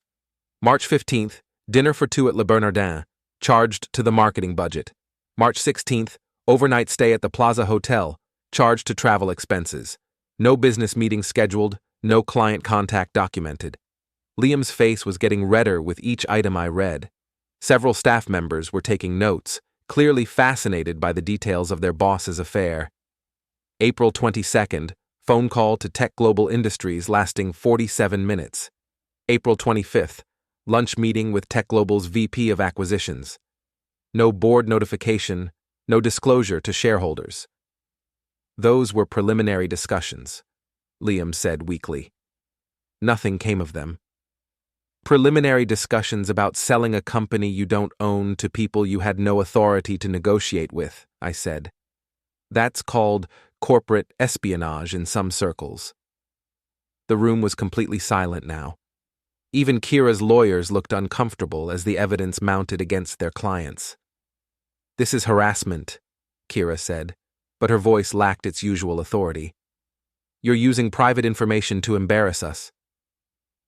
March 15th, dinner for 2 at Le Bernardin, charged to the marketing budget. March 16th, overnight stay at the Plaza Hotel, charged to travel expenses. No business meeting scheduled, no client contact documented. Liam's face was getting redder with each item I read. Several staff members were taking notes, clearly fascinated by the details of their boss's affair. April 22nd, phone call to Tech Global Industries lasting 47 minutes. April 25th, lunch meeting with Tech Global's VP of Acquisitions. No board notification, no disclosure to shareholders. Those were preliminary discussions, Liam said weakly. Nothing came of them. Preliminary discussions about selling a company you don't own to people you had no authority to negotiate with, I said. That's called corporate espionage in some circles. The room was completely silent now. Even Kiera's lawyers looked uncomfortable as the evidence mounted against their clients. This is harassment, Kiera said, but her voice lacked its usual authority. You're using private information to embarrass us.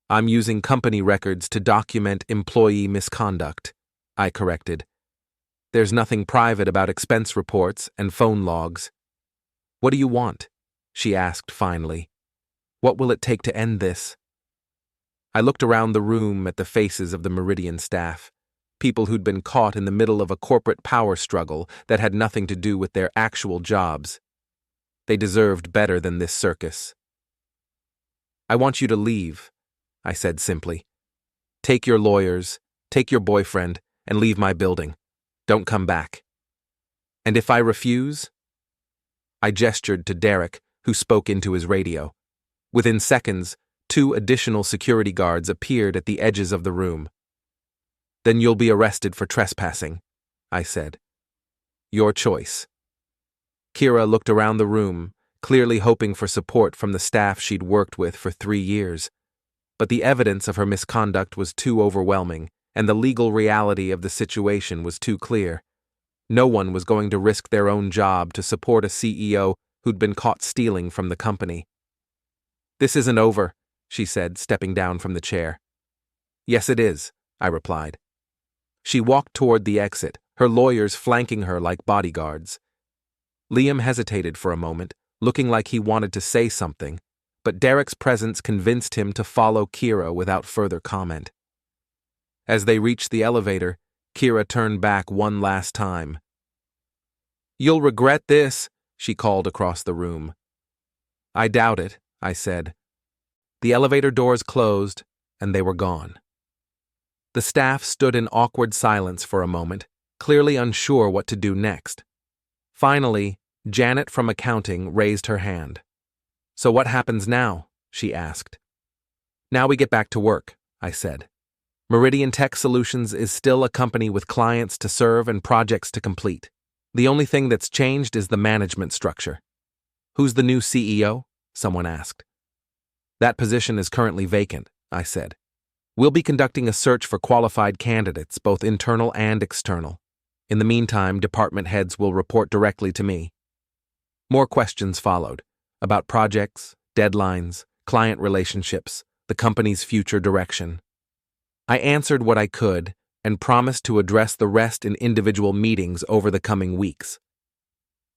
I'm using company records to document employee misconduct, I corrected. There's nothing private about expense reports and phone logs. What do you want? She asked finally. What will it take to end this? I looked around the room at the faces of the Meridian staff, people who'd been caught in the middle of a corporate power struggle that had nothing to do with their actual jobs. They deserved better than this circus. I want you to leave, I said simply. Take your lawyers, take your boyfriend, and leave my building. Don't come back. And if I refuse? I gestured to Derek, who spoke into his radio. Within seconds, 2 additional security guards appeared at the edges of the room. Then you'll be arrested for trespassing, I said. Your choice. Kiera looked around the room, clearly hoping for support from the staff she'd worked with for 3 years. But the evidence of her misconduct was too overwhelming, and the legal reality of the situation was too clear. No one was going to risk their own job to support a CEO who'd been caught stealing from the company. This isn't over, she said, stepping down from the chair. Yes, it is, I replied. She walked toward the exit, her lawyers flanking her like bodyguards. Liam hesitated for a moment, looking like he wanted to say something, but Derek's presence convinced him to follow Kiera without further comment. As they reached the elevator, Kiera turned back one last time. You'll regret this, she called across the room. I doubt it, I said. The elevator doors closed, and they were gone. The staff stood in awkward silence for a moment, clearly unsure what to do next. Finally, Janet from accounting raised her hand. So what happens now? She asked. Now we get back to work, I said. Meridian Tech Solutions is still a company with clients to serve and projects to complete. The only thing that's changed is the management structure. Who's the new CEO? Someone asked. That position is currently vacant, I said. We'll be conducting a search for qualified candidates, both internal and external. In the meantime, department heads will report directly to me. More questions followed, about projects, deadlines, client relationships, the company's future direction. I answered what I could and promised to address the rest in individual meetings over the coming weeks.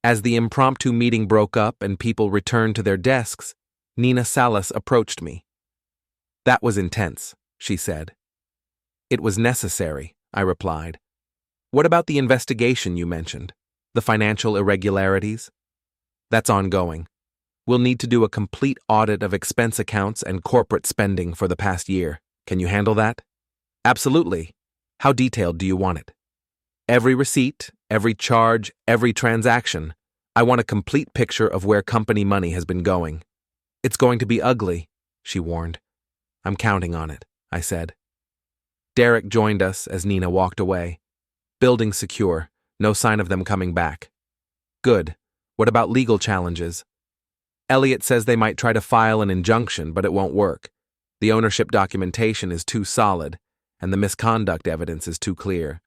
As the impromptu meeting broke up and people returned to their desks, Nina Salas approached me. That was intense, she said. It was necessary, I replied. What about the investigation you mentioned? The financial irregularities? That's ongoing. We'll need to do a complete audit of expense accounts and corporate spending for the past year. Can you handle that? Absolutely. How detailed do you want it? Every receipt, every charge, every transaction. I want a complete picture of where company money has been going. It's going to be ugly, she warned. I'm counting on it, I said. Derek joined us as Nina walked away. Building secure, no sign of them coming back. Good. What about legal challenges? Elliot says they might try to file an injunction, but it won't work. The ownership documentation is too solid, and the misconduct evidence is too clear.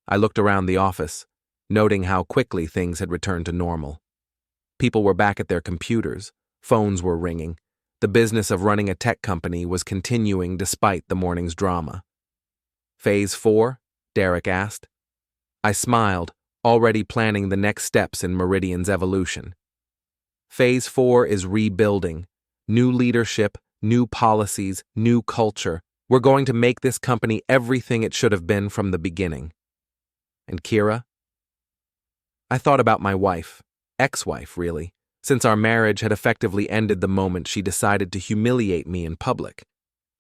I looked around the office, noting how quickly things had returned to normal. People were back at their computers, phones were ringing. The business of running a tech company was continuing despite the morning's drama. Phase 4? Derek asked. I smiled, already planning the next steps in Meridian's evolution. Phase 4 is rebuilding. New leadership, new policies, new culture. We're going to make this company everything it should have been from the beginning. And Kiera? I thought about my wife, ex-wife really, since our marriage had effectively ended the moment she decided to humiliate me in public.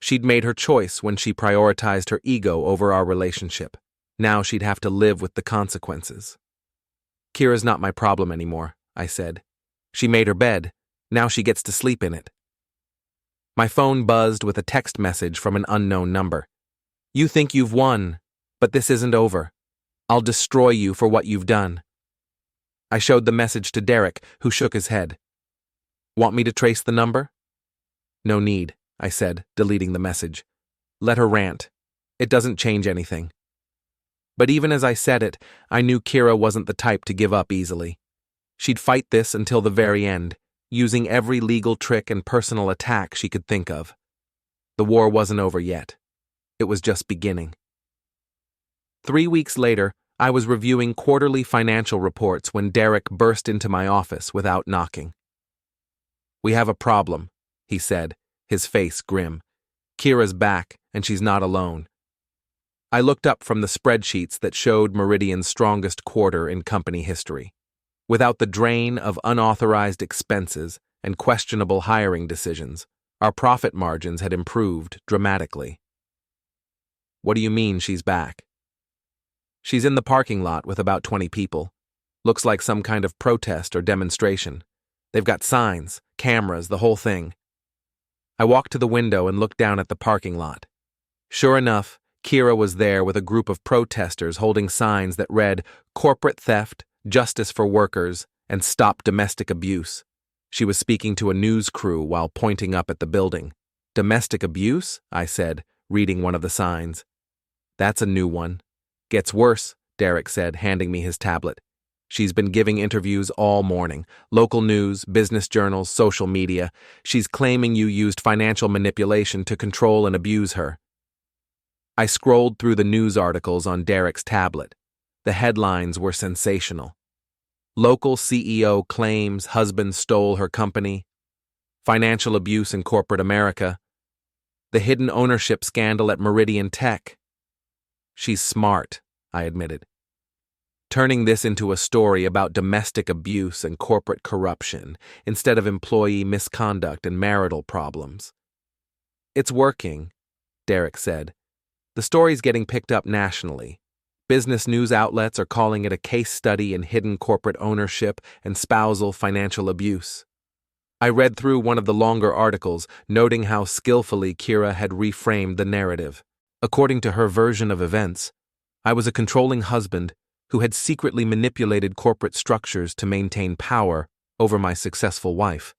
She'd made her choice when she prioritized her ego over our relationship. Now she'd have to live with the consequences. Kiera's not my problem anymore, I said. She made her bed. Now she gets to sleep in it. My phone buzzed with a text message from an unknown number. You think you've won, but this isn't over. I'll destroy you for what you've done. I showed the message to Derek, who shook his head. Want me to trace the number? No need, I said, deleting the message. Let her rant. It doesn't change anything. But even as I said it, I knew Kiera wasn't the type to give up easily. She'd fight this until the very end, using every legal trick and personal attack she could think of. The war wasn't over yet. It was just beginning. 3 weeks later, I was reviewing quarterly financial reports when Derek burst into my office without knocking. We have a problem, he said, his face grim. Kiera's back, and she's not alone. I looked up from the spreadsheets that showed Meridian's strongest quarter in company history. Without the drain of unauthorized expenses and questionable hiring decisions, our profit margins had improved dramatically. What do you mean she's back? She's in the parking lot with about 20 people. Looks like some kind of protest or demonstration. They've got signs, cameras, the whole thing. I walked to the window and looked down at the parking lot. Sure enough, Kiera was there with a group of protesters holding signs that read, "Corporate theft, justice for workers, and stop domestic abuse." She was speaking to a news crew while pointing up at the building. "Domestic abuse?" I said, reading one of the signs. "That's a new one." "Gets worse," Derek said, handing me his tablet. "She's been giving interviews all morning. Local news, business journals, social media. She's claiming you used financial manipulation to control and abuse her." I scrolled through the news articles on Derek's tablet. The headlines were sensational. Local CEO claims husband stole her company. Financial abuse in corporate America. The hidden ownership scandal at Meridian Tech. She's smart, I admitted. Turning this into a story about domestic abuse and corporate corruption instead of employee misconduct and marital problems. "It's working," Derek said. "The story's getting picked up nationally. Business news outlets are calling it a case study in hidden corporate ownership and spousal financial abuse." I read through one of the longer articles, noting how skillfully Kiera had reframed the narrative. According to her version of events, I was a controlling husband who had secretly manipulated corporate structures to maintain power over my successful wife.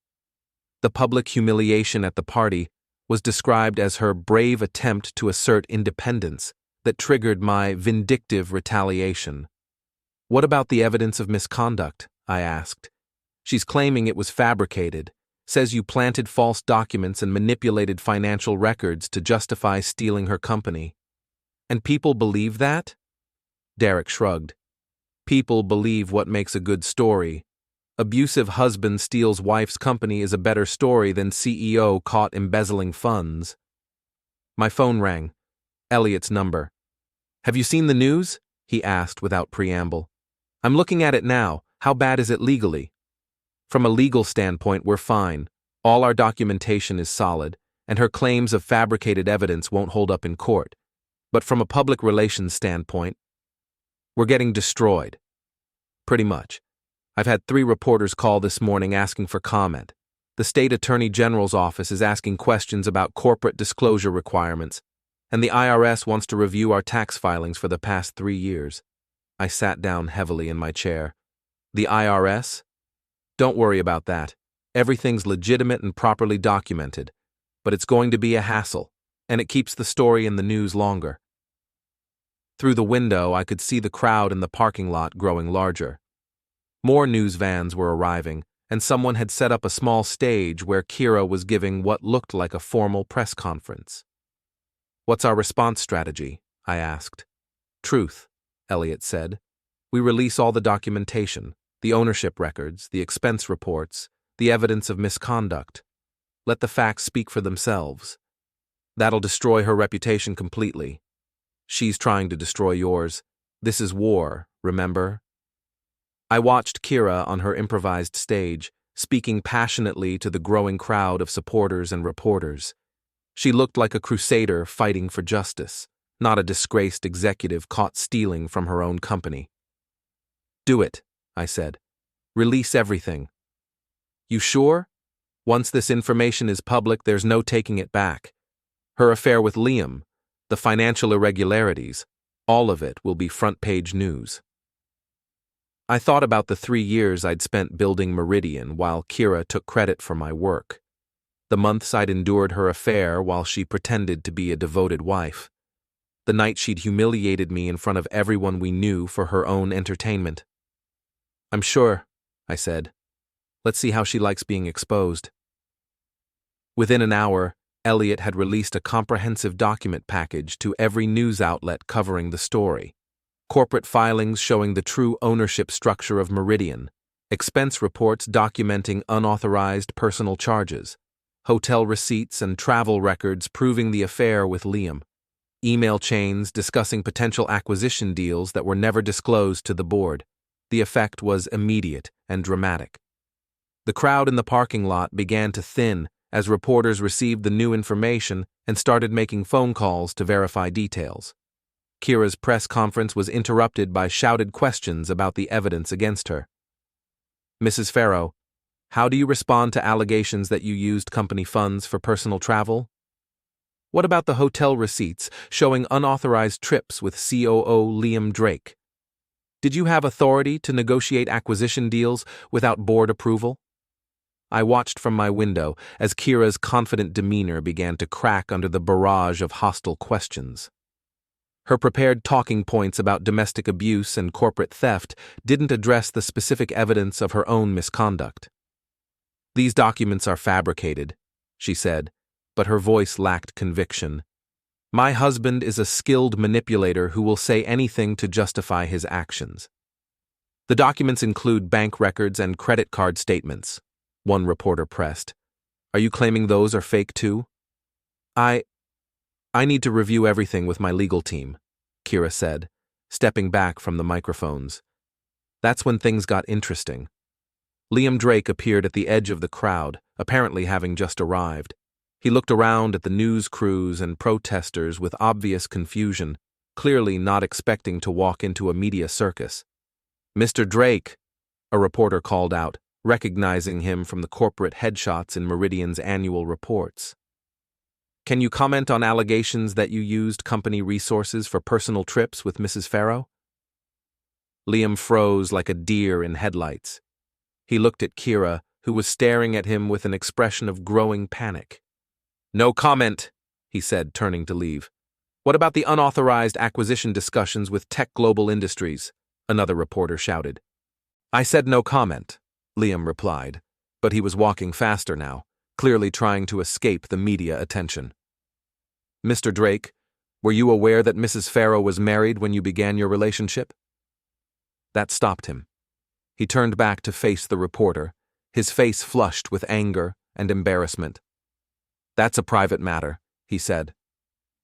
The public humiliation at the party was described as her brave attempt to assert independence that triggered my vindictive retaliation. "What about the evidence of misconduct?" I asked. "She's claiming it was fabricated, says you planted false documents and manipulated financial records to justify stealing her company." "And people believe that?" Derek shrugged. "People believe what makes a good story. Abusive husband steals wife's company is a better story than CEO caught embezzling funds." My phone rang. Elliot's number. "Have you seen the news?" he asked without preamble. "I'm looking at it now. How bad is it legally?" "From a legal standpoint, we're fine. All our documentation is solid, and her claims of fabricated evidence won't hold up in court. But from a public relations standpoint, we're getting destroyed." "Pretty much. I've had 3 reporters call this morning asking for comment. The state attorney general's office is asking questions about corporate disclosure requirements, and the IRS wants to review our tax filings for the past 3 years. I sat down heavily in my chair. "The IRS? Don't worry about that. Everything's legitimate and properly documented, but it's going to be a hassle, and it keeps the story in the news longer." Through the window, I could see the crowd in the parking lot growing larger. More news vans were arriving, and someone had set up a small stage where Kiera was giving what looked like a formal press conference. "What's our response strategy?" I asked. "Truth," Elliot said. "We release all the documentation, the ownership records, the expense reports, the evidence of misconduct. Let the facts speak for themselves. That'll destroy her reputation completely. She's trying to destroy yours. This is war, remember?" I watched Kiera on her improvised stage, speaking passionately to the growing crowd of supporters and reporters. She looked like a crusader fighting for justice, not a disgraced executive caught stealing from her own company. "Do it," I said. "Release everything." "You sure? Once this information is public, there's no taking it back. Her affair with Liam, the financial irregularities, all of it will be front-page news." I thought about the 3 years I'd spent building Meridian while Kiera took credit for my work. The months I'd endured her affair while she pretended to be a devoted wife. The night she'd humiliated me in front of everyone we knew for her own entertainment. "I'm sure," I said. "Let's see how she likes being exposed." Within an hour, Elliot had released a comprehensive document package to every news outlet covering the story. Corporate filings showing the true ownership structure of Meridian, expense reports documenting unauthorized personal charges, hotel receipts and travel records proving the affair with Liam, email chains discussing potential acquisition deals that were never disclosed to the board. The effect was immediate and dramatic. The crowd in the parking lot began to thin as reporters received the new information and started making phone calls to verify details. Kiera's press conference was interrupted by shouted questions about the evidence against her. Mrs. Farrow, how do you respond to allegations that you used company funds for personal travel? What about the hotel receipts showing unauthorized trips with COO Liam Drake? Did you have authority to negotiate acquisition deals without board approval? I watched from my window as Kiera's confident demeanor began to crack under the barrage of hostile questions. Her prepared talking points about domestic abuse and corporate theft didn't address the specific evidence of her own misconduct. These documents are fabricated, she said, but her voice lacked conviction. My husband is a skilled manipulator who will say anything to justify his actions. The documents include bank records and credit card statements, one reporter pressed. Are you claiming those are fake too? I need to review everything with my legal team, Kiera said, stepping back from the microphones. That's when things got interesting. Liam Drake appeared at the edge of the crowd, apparently having just arrived. He looked around at the news crews and protesters with obvious confusion, clearly not expecting to walk into a media circus. Mr. Drake, a reporter called out, recognizing him from the corporate headshots in Meridian's annual reports. Can you comment on allegations that you used company resources for personal trips with Mrs. Farrow? Liam froze like a deer in headlights. He looked at Kiera, who was staring at him with an expression of growing panic. No comment, he said, turning to leave. What about the unauthorized acquisition discussions with Tech Global Industries? Another reporter shouted. I said no comment, Liam replied, but he was walking faster now, clearly trying to escape the media attention. Mr. Drake, were you aware that Mrs. Farrow was married when you began your relationship? That stopped him. He turned back to face the reporter, his face flushed with anger and embarrassment. That's a private matter, he said.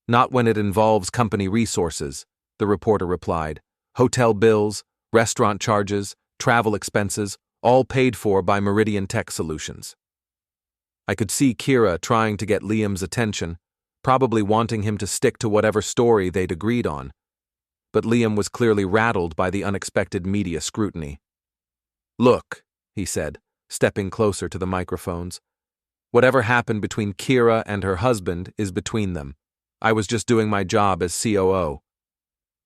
Not when it involves company resources, the reporter replied. Hotel bills, restaurant charges, travel expenses, all paid for by Meridian Tech Solutions. I could see Kiera trying to get Liam's attention, probably wanting him to stick to whatever story they'd agreed on. But Liam was clearly rattled by the unexpected media scrutiny. Look, he said, stepping closer to the microphones. Whatever happened between Kiera and her husband is between them. I was just doing my job as COO.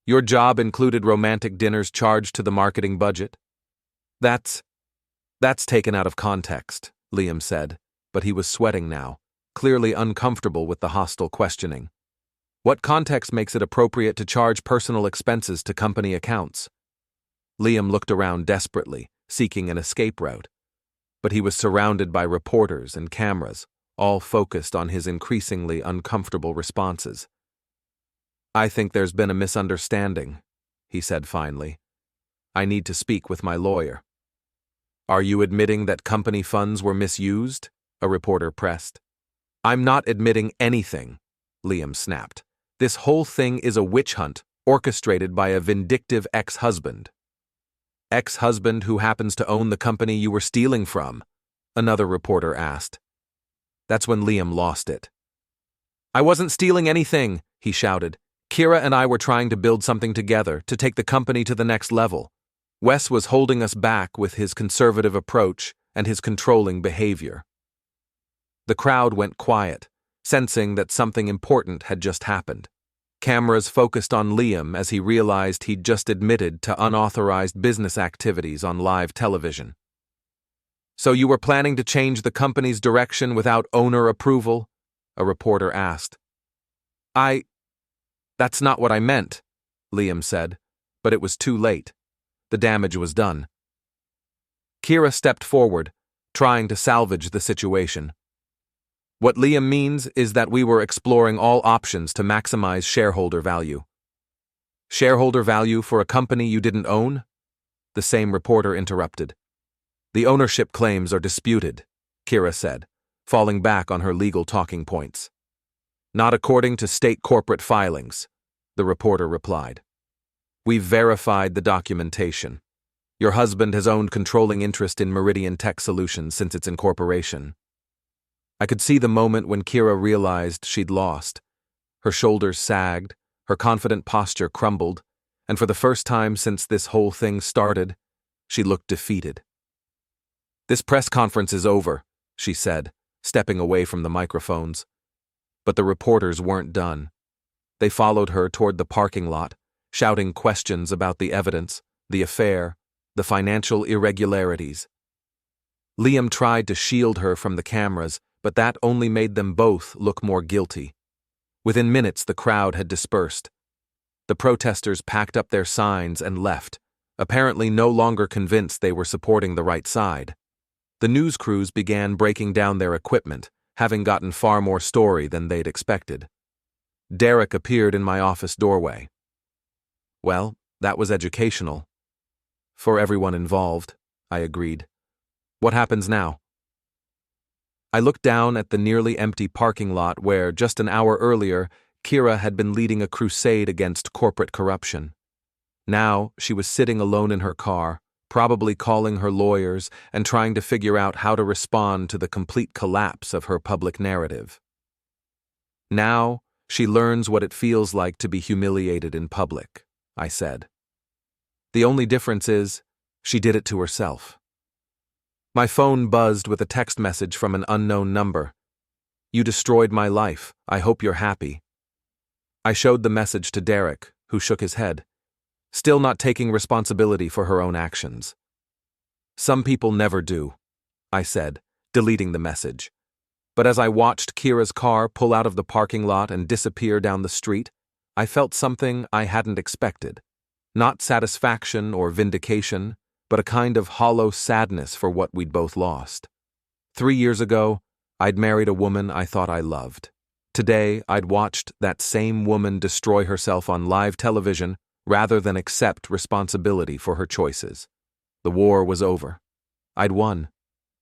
Your job included romantic dinners charged to the marketing budget? That's taken out of context, Liam said, but he was sweating now, clearly uncomfortable with the hostile questioning. What context makes it appropriate to charge personal expenses to company accounts? Liam looked around desperately, seeking an escape route. But he was surrounded by reporters and cameras, all focused on his increasingly uncomfortable responses. I think there's been a misunderstanding, he said finally. I need to speak with my lawyer. Are you admitting that company funds were misused? A reporter pressed. I'm not admitting anything, Liam snapped. This whole thing is a witch hunt orchestrated by a vindictive ex-husband. Ex-husband who happens to own the company you were stealing from? Another reporter asked. That's when Liam lost it. I wasn't stealing anything, he shouted. Kiera and I were trying to build something together to take the company to the next level. Wes was holding us back with his conservative approach and his controlling behavior. The crowd went quiet, sensing that something important had just happened. Cameras focused on Liam as he realized he'd just admitted to unauthorized business activities on live television. So you were planning to change the company's direction without owner approval? A reporter asked. That's not what I meant, Liam said, but it was too late. The damage was done. Kiera stepped forward, trying to salvage the situation. What Liam means is that we were exploring all options to maximize shareholder value. Shareholder value for a company you didn't own? The same reporter interrupted. The ownership claims are disputed, Kiera said, falling back on her legal talking points. Not according to state corporate filings, the reporter replied. We've verified the documentation. Your husband has owned controlling interest in Meridian Tech Solutions since its incorporation. I could see the moment when Kiera realized she'd lost. Her shoulders sagged, Her confident posture crumbled, and for the first time since this whole thing started, she looked defeated. "This press conference is over," she said, stepping away from the microphones. But the reporters weren't done. They followed her toward the parking lot, shouting questions about the evidence, the affair, the financial irregularities. Liam tried to shield her from the cameras, but that only made them both look more guilty. Within minutes, the crowd had dispersed. The protesters packed up their signs and left, apparently no longer convinced they were supporting the right side. The news crews began breaking down their equipment, having gotten far more story than they'd expected. Derek appeared in my office doorway. "Well, that was educational." "For everyone involved," I agreed. "What happens now?" I looked down at the nearly empty parking lot where, just an hour earlier, Kiera had been leading a crusade against corporate corruption. Now, she was sitting alone in her car, probably calling her lawyers and trying to figure out how to respond to the complete collapse of her public narrative. Now, she learns what it feels like to be humiliated in public, I said. The only difference is, she did it to herself. My phone buzzed with a text message from an unknown number. "You destroyed my life. I hope you're happy." I showed the message to Derek, who shook his head, still not taking responsibility for her own actions. "Some people never do," I said, deleting the message. But as I watched Kiera's car pull out of the parking lot and disappear down the street, I felt something I hadn't expected. Not satisfaction or vindication, but a kind of hollow sadness for what we'd both lost. 3 years ago, I'd married a woman I thought I loved. Today, I'd watched that same woman destroy herself on live television rather than accept responsibility for her choices. The war was over. I'd won.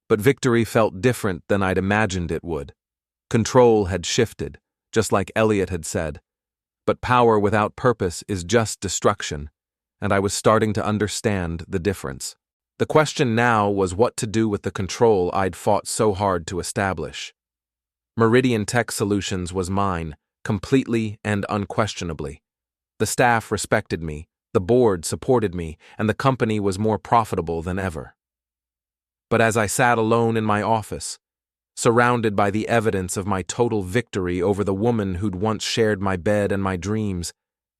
But victory felt different than I'd imagined it would. Control had shifted, just like Elliot had said. But power without purpose is just destruction, and I was starting to understand the difference. The question now was what to do with the control I'd fought so hard to establish. Meridian Tech Solutions was mine, completely and unquestionably. The staff respected me, the board supported me, and the company was more profitable than ever. But as I sat alone in my office, surrounded by the evidence of my total victory over the woman who'd once shared my bed and my dreams,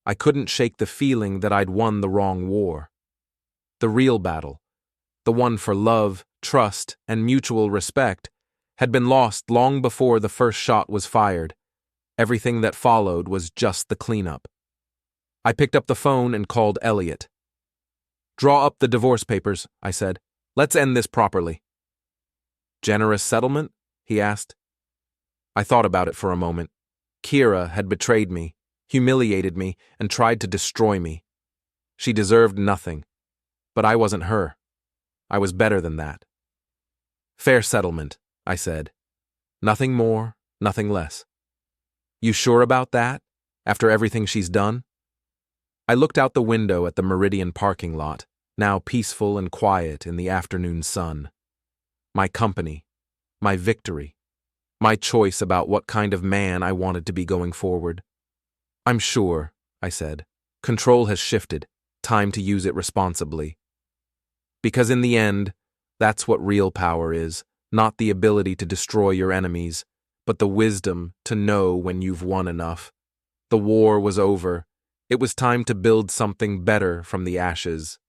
I couldn't shake the feeling that I'd won the wrong war. The real battle, the one for love, trust, and mutual respect, had been lost long before the first shot was fired. Everything that followed was just the cleanup. I picked up the phone and called Elliot. "Draw up the divorce papers," I said. "Let's end this properly." "Generous settlement?" he asked. I thought about it for a moment. Kiera had betrayed me, humiliated me, and tried to destroy me. She deserved nothing. But I wasn't her. I was better than that. "Fair settlement," I said. "Nothing more, nothing less." "You sure about that, after everything she's done?" I looked out the window at the Meridian parking lot, now peaceful and quiet in the afternoon sun. My company, my victory, my choice about what kind of man I wanted to be going forward. "I'm sure," I said. "Control has shifted. Time to use it responsibly." Because in the end, that's what real power is, not the ability to destroy your enemies, but the wisdom to know when you've won enough. The war was over. It was time to build something better from the ashes.